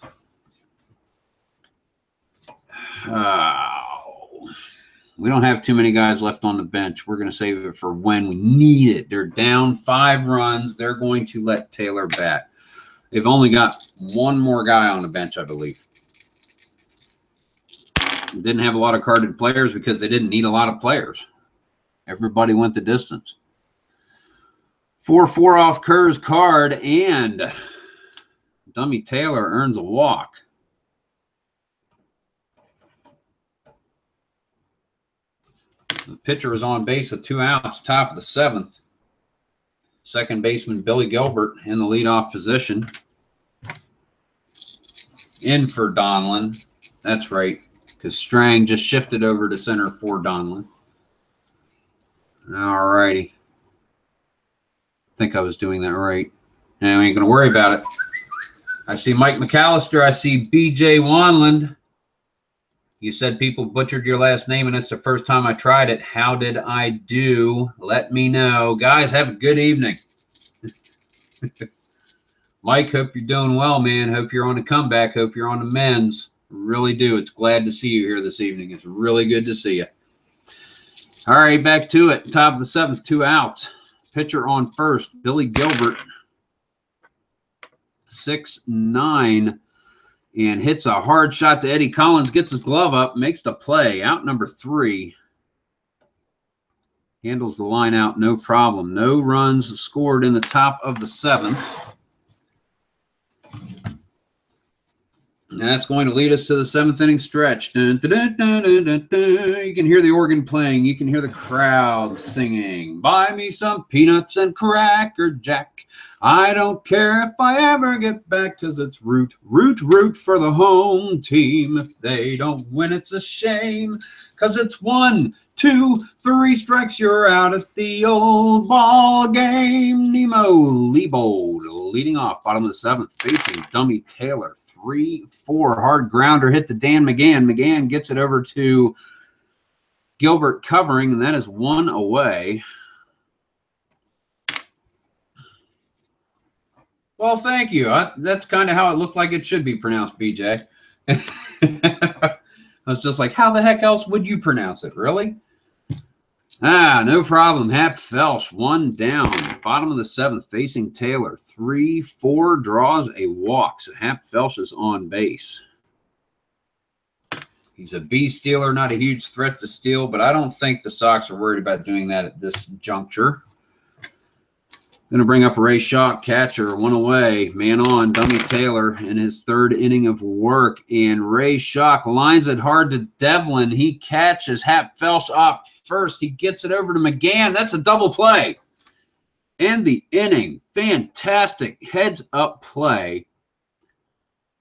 Speaker 1: We don't have too many guys left on the bench. We're going to save it for when we need it. They're down 5 runs. They're going to let Taylor bat. They've only got 1 more guy on the bench, I believe. Didn't have a lot of carded players because they didn't need a lot of players. Everybody went the distance. 4-4 off Kerr's card, and Dummy Taylor earns a walk. The pitcher is on base with 2 outs, top of the 7th. Second baseman Billy Gilbert in the leadoff position. In for Donlin. That's right, because Strang just shifted over to center for Donlin. All righty. I think I was doing that right. Now we ain't going to worry about it. I see Mike McAllister. I see B.J. Wanland. You said people butchered your last name, and it's the first time I tried it. How did I do? Let me know. Guys, have a good evening. Mike, hope you're doing well, man. Hope you're on a comeback. Hope you're on the men's. Really do. It's glad to see you here this evening. It's really good to see you. All right, back to it. Top of the 7th, 2 outs. Pitcher on first, Billy Gilbert. 6-9. And hits a hard shot to Eddie Collins, gets his glove up, makes the play. Out number 3. Handles the line out, no problem. No runs scored in the top of the 7th. And that's going to lead us to the 7th inning stretch. Dun, dun, dun, dun, dun, dun, dun. You can hear the organ playing. You can hear the crowd singing. Buy me some peanuts and Cracker Jack. I don't care if I ever get back, because it's root, root, root for the home team. If they don't win, it's a shame, because it's 1, 2, 3 strikes, you're out at the old ball game. Nemo Leibold leading off, bottom of the 7th, facing Dummy Taylor. 3-4, hard grounder hit to Dan McGann. McGann gets it over to Gilbert covering, and that is 1 away. Well, thank you. That's kind of how it looked like it should be pronounced, BJ. I was just like, how the heck else would you pronounce it, really? No problem. Hap Felsch, 1 down. Bottom of the 7th, facing Taylor. 3-4, draws a walk. So Hap Felsch is on base. He's a B stealer, not a huge threat to steal, but I don't think the Sox are worried about doing that at this juncture. Going to bring up Ray Schock, catcher, one away, man on, Dummy Taylor in his third inning of work, and Ray Schock lines it hard to Devlin. He catches Hap Felsch up first. He gets it over to McGann. That's a double play. And the inning, fantastic heads-up play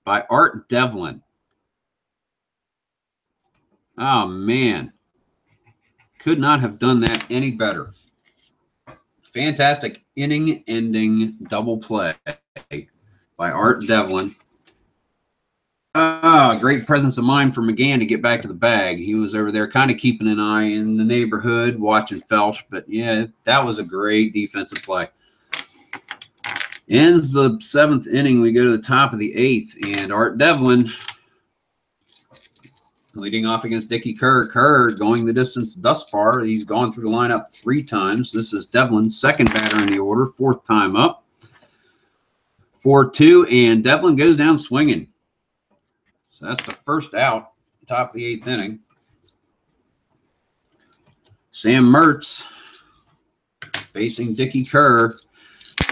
Speaker 1: by Art Devlin. Oh, man. Could not have done that any better. Fantastic inning-ending double play by Art Devlin. Great presence of mind for McGann to get back to the bag. He was over there kind of keeping an eye in the neighborhood, watching Felsch. But, yeah, that was a great defensive play. Ends the seventh inning. We go to the top of the eighth, and Art Devlin leading off against Dickie Kerr. Kerr going the distance thus far. He's gone through the lineup 3 times. This is Devlin's second batter in the order, 4th time up. 4-2, and Devlin goes down swinging. So that's the first out, top of the 8th inning. Sam Mertz facing Dickie Kerr.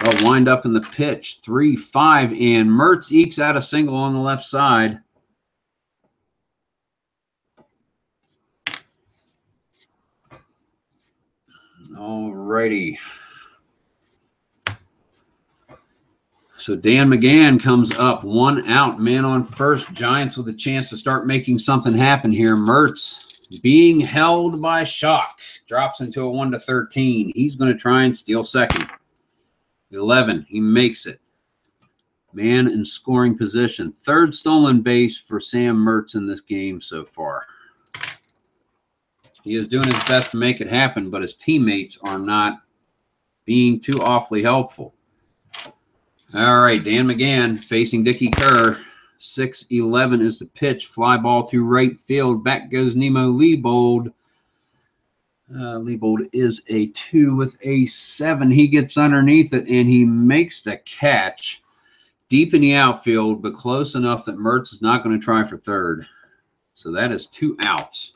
Speaker 1: They'll wind up in the pitch, 3-5, and Mertz ekes out a single on the left side. All righty. So Dan McGann comes up, 1 out, man on first. Giants with a chance to start making something happen here. Mertz being held by Schock. Drops into a 1-13. He's going to try and steal second. 11. He makes it. Man in scoring position. 3rd stolen base for Sam Mertz in this game so far. He is doing his best to make it happen, but his teammates are not being too awfully helpful. All right, Dan McGann facing Dickie Kerr. 6-11 is the pitch. Fly ball to right field. Back goes Nemo Leibold. Leibold is a 2 with a 7. He gets underneath it, and he makes the catch deep in the outfield, but close enough that Mertz is not going to try for third. So that is 2 outs.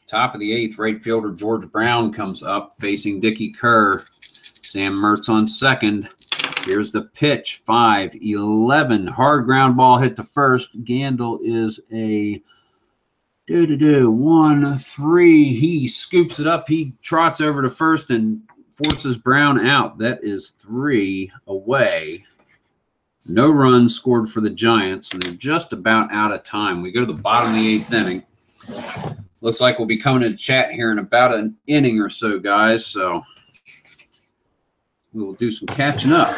Speaker 1: Top of the 8th, right fielder George Brown comes up facing Dickie Kerr. Sam Mertz on second. Here's the pitch, 5-11. Hard ground ball hit to first. Gandil is a 1-3. He scoops it up. He trots over to first and forces Brown out. That is 3 away. No runs scored for the Giants, and they're just about out of time. We go to the bottom of the 8th inning. Looks like we'll be coming to chat here in about an inning or so, guys. So we will do some catching up.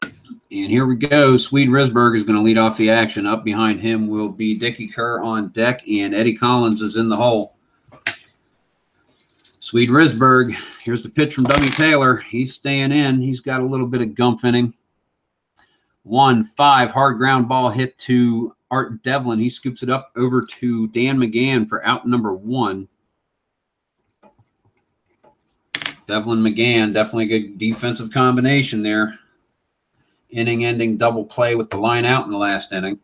Speaker 1: And here we go. Swede Risberg is going to lead off the action. Up behind him will be Dickie Kerr on deck, and Eddie Collins is in the hole. Swede Risberg. Here's the pitch from Dummy Taylor. He's staying in. He's got a little bit of gumph in him. 1-5. Hard ground ball hit to Art Devlin. He scoops it up over to Dan McGann for out number 1. Devlin McGann, definitely a good defensive combination there. Inning-ending double play with the line out in the last inning.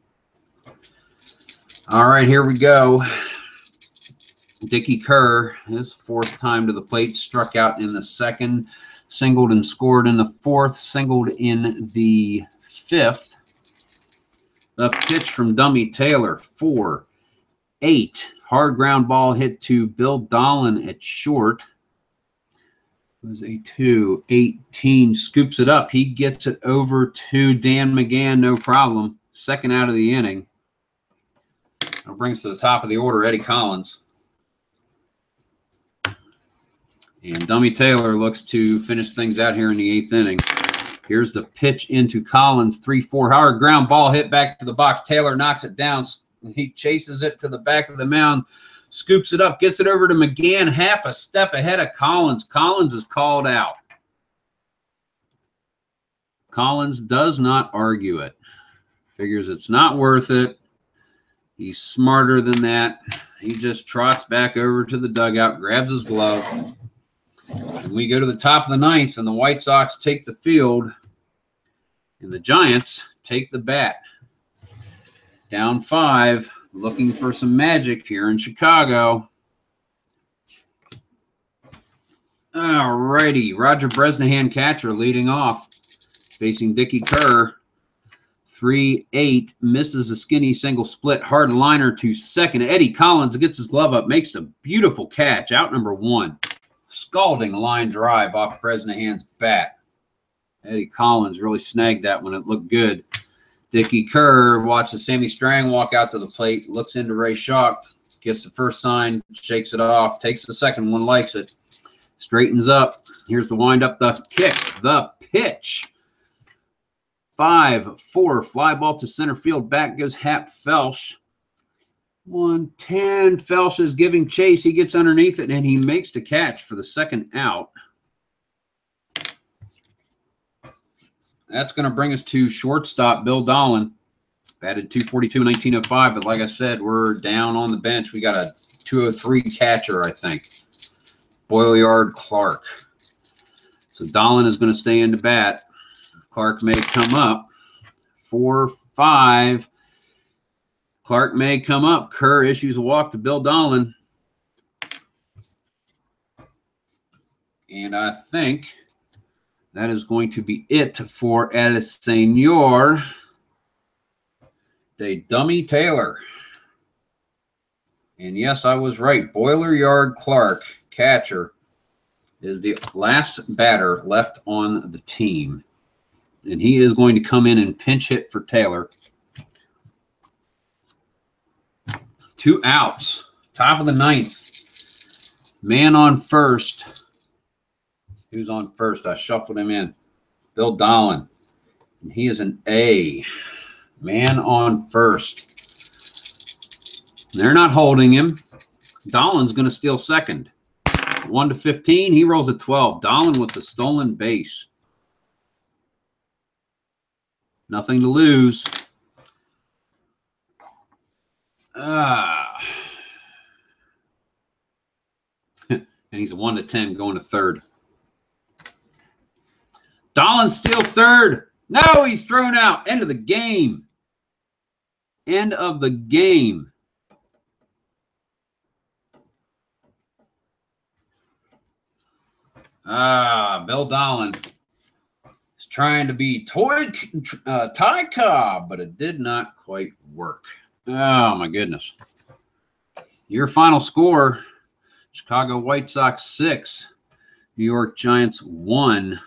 Speaker 1: All right, here we go. Dickie Kerr, his 4th time to the plate, struck out in the 2nd, singled and scored in the 4th, singled in the 5th. The pitch from Dummy Taylor, 4-8. Hard ground ball hit to Bill Dolan at short. It was a 2-18. Scoops it up. He gets it over to Dan McGann, no problem. 2nd out of the inning. That brings us to the top of the order, Eddie Collins. And Dummy Taylor looks to finish things out here in the 8th inning. Here's the pitch into Collins, 3-4. Hard ground ball hit back to the box. Taylor knocks it down. He chases it to the back of the mound, scoops it up, gets it over to McGann, half a step ahead of Collins. Collins is called out. Collins does not argue it. Figures it's not worth it. He's smarter than that. He just trots back over to the dugout, grabs his glove. And we go to the top of the 9th, and the White Sox take the field, and the Giants take the bat. Down 5. Looking for some magic here in Chicago. All righty. Roger Bresnahan, catcher, leading off. Facing Dickie Kerr. 3-8. Misses a skinny single split. Hard liner to second. Eddie Collins gets his glove up. Makes a beautiful catch. Out number 1. Scalding line drive off Bresnahan's bat. Eddie Collins really snagged that one. It looked good. Dickie Kerr watches Sammy Strang walk out to the plate. Looks into Ray Schock. Gets the first sign. Shakes it off. Takes the second one. Likes it. Straightens up. Here's the windup. The kick. The pitch. 5-4. Fly ball to center field. Back goes Hap Felsch. 110. Felsch is giving chase. He gets underneath it, and he makes the catch for the second out. That's going to bring us to shortstop Bill Dolan. Batted 242 in 1905, but like I said, we're down on the bench. We got a 203 catcher, I think. Boilyard Clark. So Dolan is going to stay in the bat. Clark may come up. 4-5. Clark may come up. Kerr issues a walk to Bill Dolan. And I think that is going to be it for El Senor de Dummy Taylor. And yes, I was right. Boilyard Clark, catcher, is the last batter left on the team. And he is going to come in and pinch hit for Taylor. 2 outs. Top of the 9th. Man on first. Who's on first? I shuffled him in. Bill Dolan. And he is an A. Man on first. They're not holding him. Dolan's going to steal second. 1-15. He rolls a 12. Dolan with the stolen base. Nothing to lose. And he's a 1-10 going to third. Dolan steals third. No, he's thrown out. End of the game. End of the game. Bill Dolan is trying to be Ty Cobb, but it did not quite work. Oh, my goodness. Your final score, Chicago White Sox 6, New York Giants 1.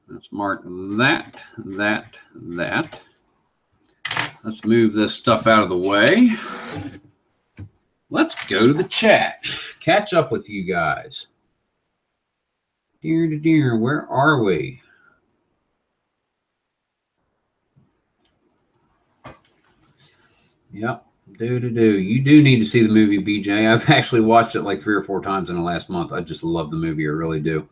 Speaker 1: Let's mark that. Let's move this stuff out of the way. Let's go to the chat. Catch up with you guys. Dear, where are we? Yep. You do need to see the movie, BJ. I've actually watched it like 3 or 4 times in the last month. I just love the movie. I really do.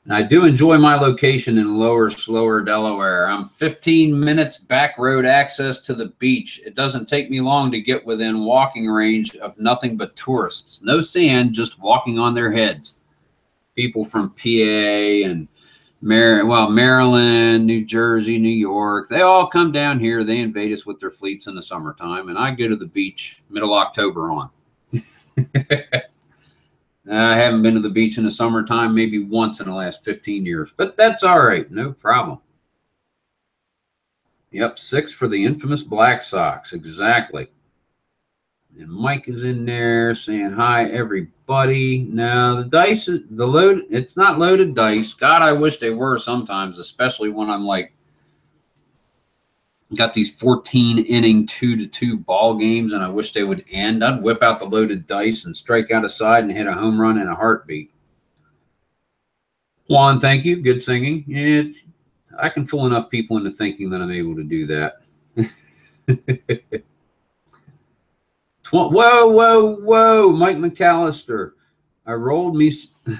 Speaker 1: And I do enjoy my location in lower, slower Delaware. I'm 15 minutes back road access to the beach. It doesn't take me long to get within walking range of nothing but tourists. No sand, just walking on their heads. People from PA and Maryland, New Jersey, New York, they all come down here. They invade us with their fleets in the summertime, and I go to the beach middle October on. I haven't been to the beach in the summertime maybe once in the last 15 years, but that's all right. No problem. Yep, 6 for the infamous Black Sox. Exactly. And Mike is in there saying hi, everybody. Now, the dice, it's not loaded dice. God, I wish they were sometimes, especially when I'm like, got these 14-inning 2-2 ball games, and I wish they would end. I'd whip out the loaded dice and strike out a side and hit a home run in a heartbeat. Juan, thank you. Good singing. I can fool enough people into thinking that I'm able to do that. Whoa, Mike McAllister. I rolled me. Let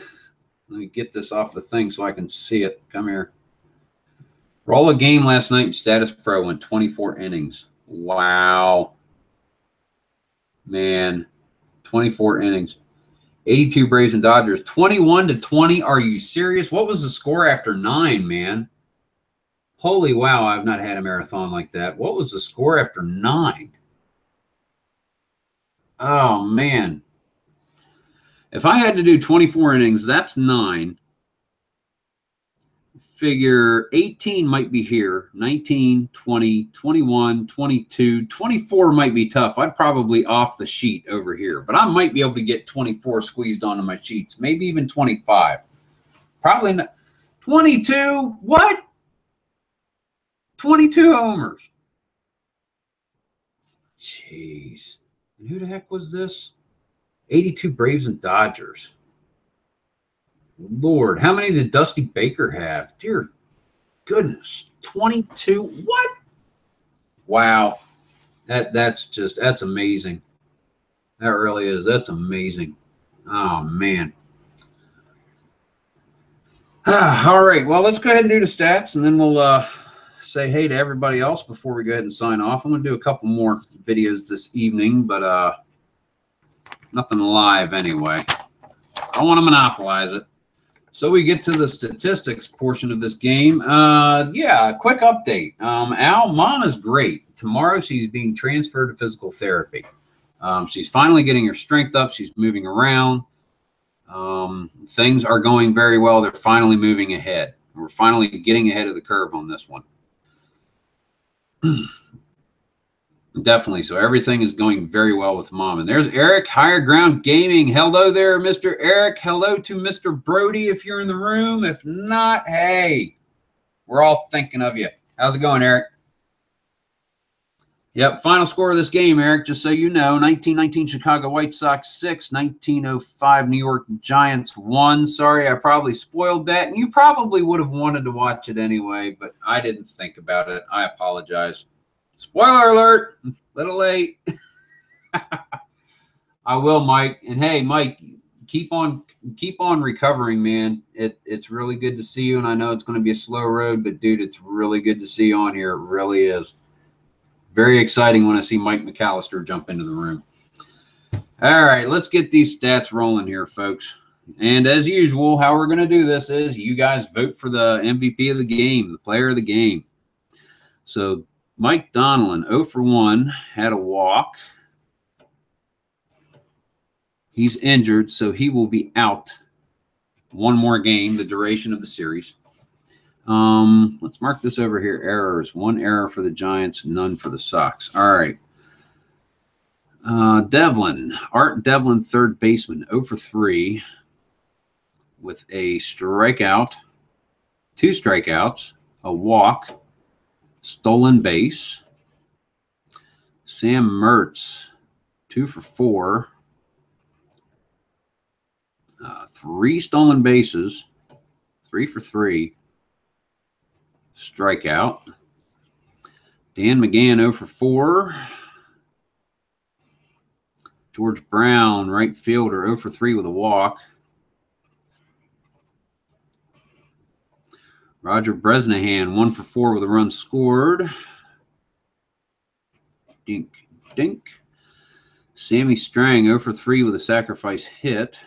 Speaker 1: me get this off the thing so I can see it. Come here. Roll a game last night in Status Pro went 24 innings. Wow. Man, 24 innings. 82 Braves and Dodgers. 21-20. Are you serious? What was the score after 9, man? Holy wow, I've not had a marathon like that. What was the score after 9? Oh, man. If I had to do 24 innings, that's 9. Figure 18 might be here. 19, 20, 21, 22, 24 might be tough. I'd probably off the sheet over here, but I might be able to get 24 squeezed onto my sheets, maybe even 25. Probably not. 22? What? 22 homers. Jeez. And who the heck was this? 82 Braves and Dodgers. Lord, how many did Dusty Baker have? Dear goodness. 22? What? Wow. That's amazing. That really is. That's amazing. Oh, man. All right. Well, let's go ahead and do the stats, and then we'll say hey to everybody else before we go ahead and sign off. I'm going to do a couple more videos this evening, but nothing live anyway. I don't want to monopolize it. So we get to the statistics portion of this game. Yeah, quick update. Al, Mom is great. Tomorrow she's being transferred to physical therapy. She's finally getting her strength up. She's moving around. Things are going very well. They're finally moving ahead. We're finally getting ahead of the curve on this one. Definitely. So everything is going very well with Mom. And there's Eric, Higher Ground Gaming. Hello there, Mr. Eric. Hello to Mr. Brody if you're in the room. If not, hey, we're all thinking of you. How's it going, Eric? Yep, final score of this game, Eric, just so you know, 1919 Chicago White Sox 6, 1905 New York Giants 1. Sorry, I probably spoiled that, and you probably would have wanted to watch it anyway, but I didn't think about it. I apologize. Spoiler alert, a little late. I will, Mike. And hey, Mike, keep on recovering, man. It's really good to see you, and I know it's going to be a slow road, but dude, it's really good to see you on here. It really is. Very exciting when I see Mike McAllister jump into the room. All right, let's get these stats rolling here, folks. And as usual, how we're going to do this is you guys vote for the MVP of the game, the player of the game. So Mike Donnellan, 0 for 1, had a walk. He's injured, so he will be out one more game, the duration of the series. Let's mark this over here. Errors. 1 error for the Giants, none for the Sox. All right. Devlin. Art Devlin, third baseman, 0 for 3 with a strikeout, 2 strikeouts, a walk, stolen base. Sam Mertz, 2 for 4, 3 stolen bases, 3 for 3. Strikeout. Dan McGann, 0 for 4. George Brown, right fielder, 0 for 3 with a walk. Roger Bresnahan, 1 for 4 with a run scored. Dink, dink. Sammy Strang, 0 for 3 with a sacrifice hit.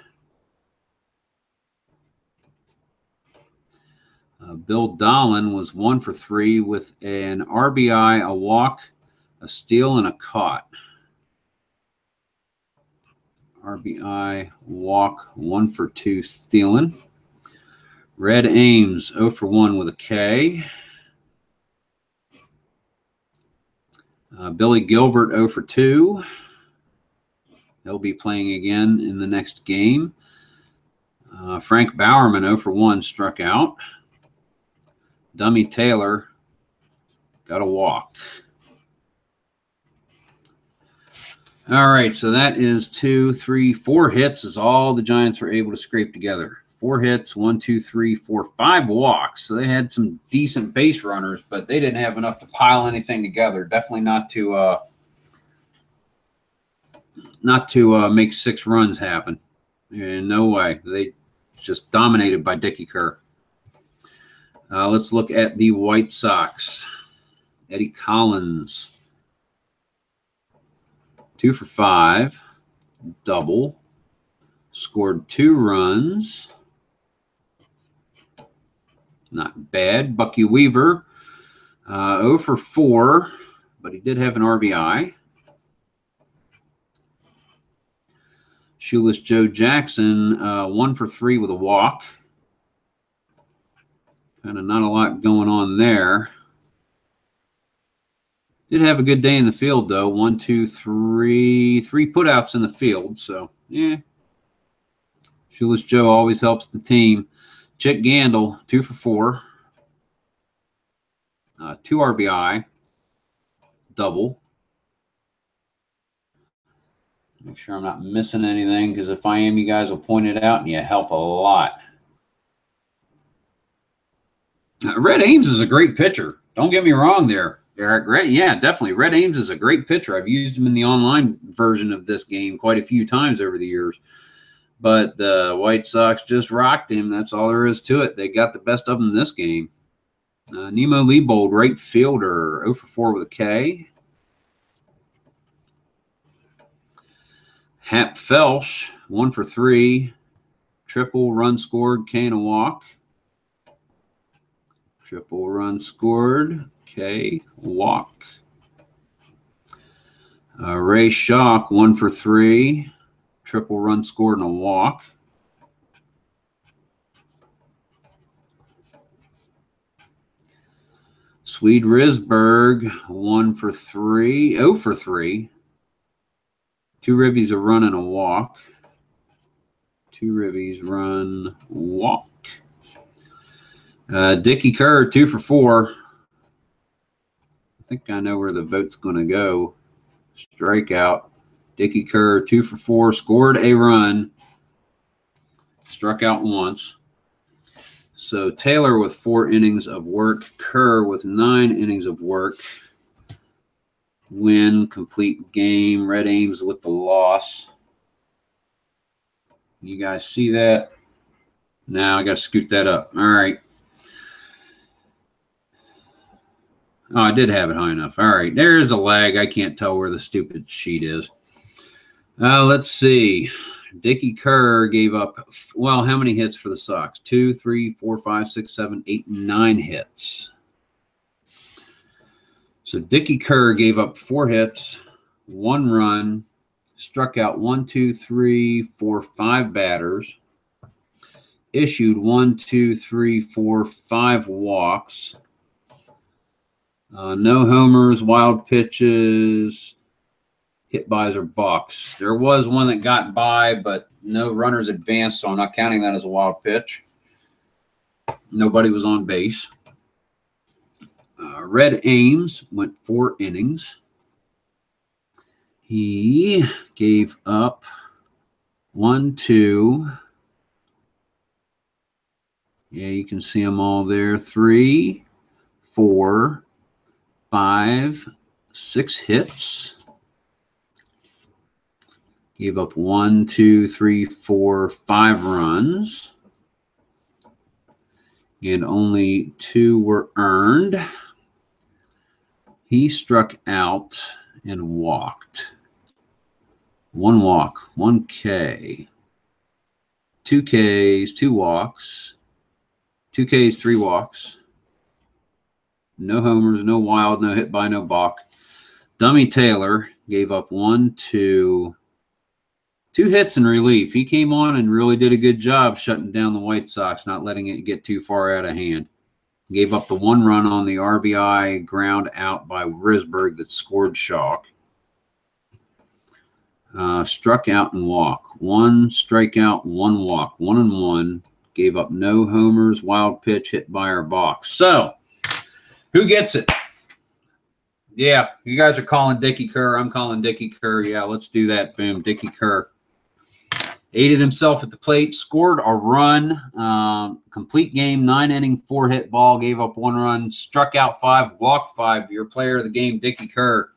Speaker 1: Bill Dolan was 1 for 3 with an RBI, a walk, a steal, and a caught. RBI, walk, 1 for 2 stealing. Red Ames, 0 for 1 with a K. Billy Gilbert, 0 for 2. He'll be playing again in the next game. Frank Bowerman, 0 for 1, struck out. Dummy Taylor got a walk. All right, so that is 2, 3, 4 hits is all the Giants were able to scrape together. 4 hits, 1, 2, 3, 4, 5 walks. So they had some decent base runners, but they didn't have enough to pile anything together. Definitely not to make 6 runs happen. In no way. They just dominated by Dickie Kerr. Let's look at the White Sox. Eddie Collins, 2 for 5, double, scored 2 runs. Not bad. Bucky Weaver, 0 for 4, but he did have an RBI. Shoeless Joe Jackson, 1 for 3 with a walk. Kind of not a lot going on there. Did have a good day in the field, though. 1, 2, 3 putouts in the field. So, yeah. Shoeless Joe always helps the team. Chick Gandil, 2 for 4. 2 RBI. Double. Make sure I'm not missing anything, because if I am, you guys will point it out, and you help a lot. Red Ames is a great pitcher. Don't get me wrong there, Eric. Yeah, definitely. Red Ames is a great pitcher. I've used him in the online version of this game quite a few times over the years. But the White Sox just rocked him. That's all there is to it. They got the best of him in this game. Nemo Leibold, right fielder, 0 for 4 with a K. Hap Felsch, 1 for 3. Triple run scored, K and a walk. Triple run scored, K, walk. Ray Schock, 1 for 3. Triple run scored and a walk. Swede Risberg, 1 for 3. 0 for 3. 2 ribbies, a run and a walk. 2 ribbies, run, walk. Dickie Kerr, 2 for 4. I think I know where the vote's going to go. Strikeout. Dickie Kerr, 2 for 4, scored a run. Struck out once. So Taylor with 4 innings of work. Kerr with 9 innings of work. Win, complete game. Red Ames with the loss. You guys see that? Now I got to scoot that up. All right. Oh, I did have it high enough. All right. There's a lag. I can't tell where the stupid sheet is. Let's see. Dickie Kerr gave up, well, how many hits for the Sox? 2, 3, 4, 5, 6, 7, 8, 9 hits. So Dickie Kerr gave up 4 hits, 1 run, struck out 1, 2, 3, 4, 5 batters, issued 1, 2, 3, 4, 5 walks, no homers, wild pitches, hit bys, or balks. There was one that got by, but no runners advanced, so I'm not counting that as a wild pitch. Nobody was on base. Red Ames went 4 innings. He gave up 1, 2. Yeah, you can see them all there. 3, 4, 5, 6 hits. Gave up 1, 2, 3, 4, 5 runs. And only 2 were earned. He struck out and walked. 1 walk, 1 K. 2 Ks, 2 walks. 2 Ks, 3 walks. No homers, no wild, no hit by, no balk. Dummy Taylor gave up 1, 2 hits in relief. He came on and really did a good job shutting down the White Sox, not letting it get too far out of hand. Gave up the 1 run on the RBI ground out by Risberg that scored Schock. Struck out and walk. 1 strikeout, 1 walk. 1 and 1. Gave up no homers, wild pitch, hit by, or balk. So, who gets it? Yeah, you guys are calling Dickie Kerr. I'm calling Dickie Kerr. Yeah, let's do that, boom. Dickie Kerr. Aided himself at the plate, scored a run, complete game, 9-inning, 4-hit ball, gave up 1 run, struck out 5, walked 5. Your player of the game, Dickie Kerr.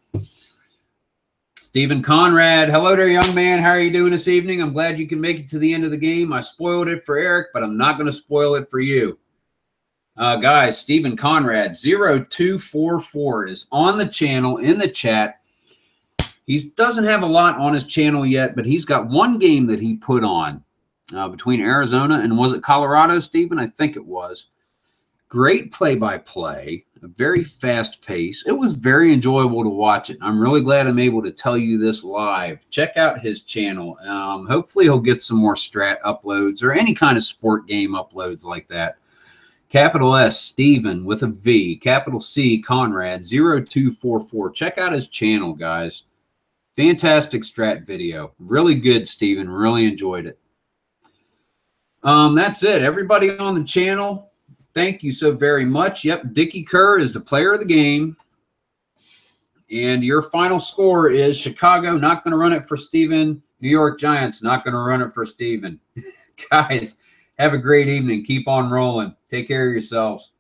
Speaker 1: Stephen Conrad, hello there, young man. How are you doing this evening? I'm glad you can make it to the end of the game. I spoiled it for Eric, but I'm not going to spoil it for you. Guys, Stephen Conrad, 0244 is on the channel, in the chat. He doesn't have a lot on his channel yet, but he's got 1 game that he put on between Arizona and, was it Colorado, Stephen? I think it was. Great play-by-play a very fast pace. It was very enjoyable to watch it. I'm really glad I'm able to tell you this live. Check out his channel. Hopefully he'll get some more strat uploads or any kind of sport game uploads like that. Capital S, Steven with a V. Capital C, Conrad, 0244. Check out his channel, guys. Fantastic strat video. Really good, Steven. Really enjoyed it. That's it. Everybody on the channel, thank you so very much. Yep, Dickie Kerr is the player of the game. And your final score is Chicago not going to run it for Steven. New York Giants not going to run it for Steven. Guys, have a great evening. Keep on rolling. Take care of yourselves.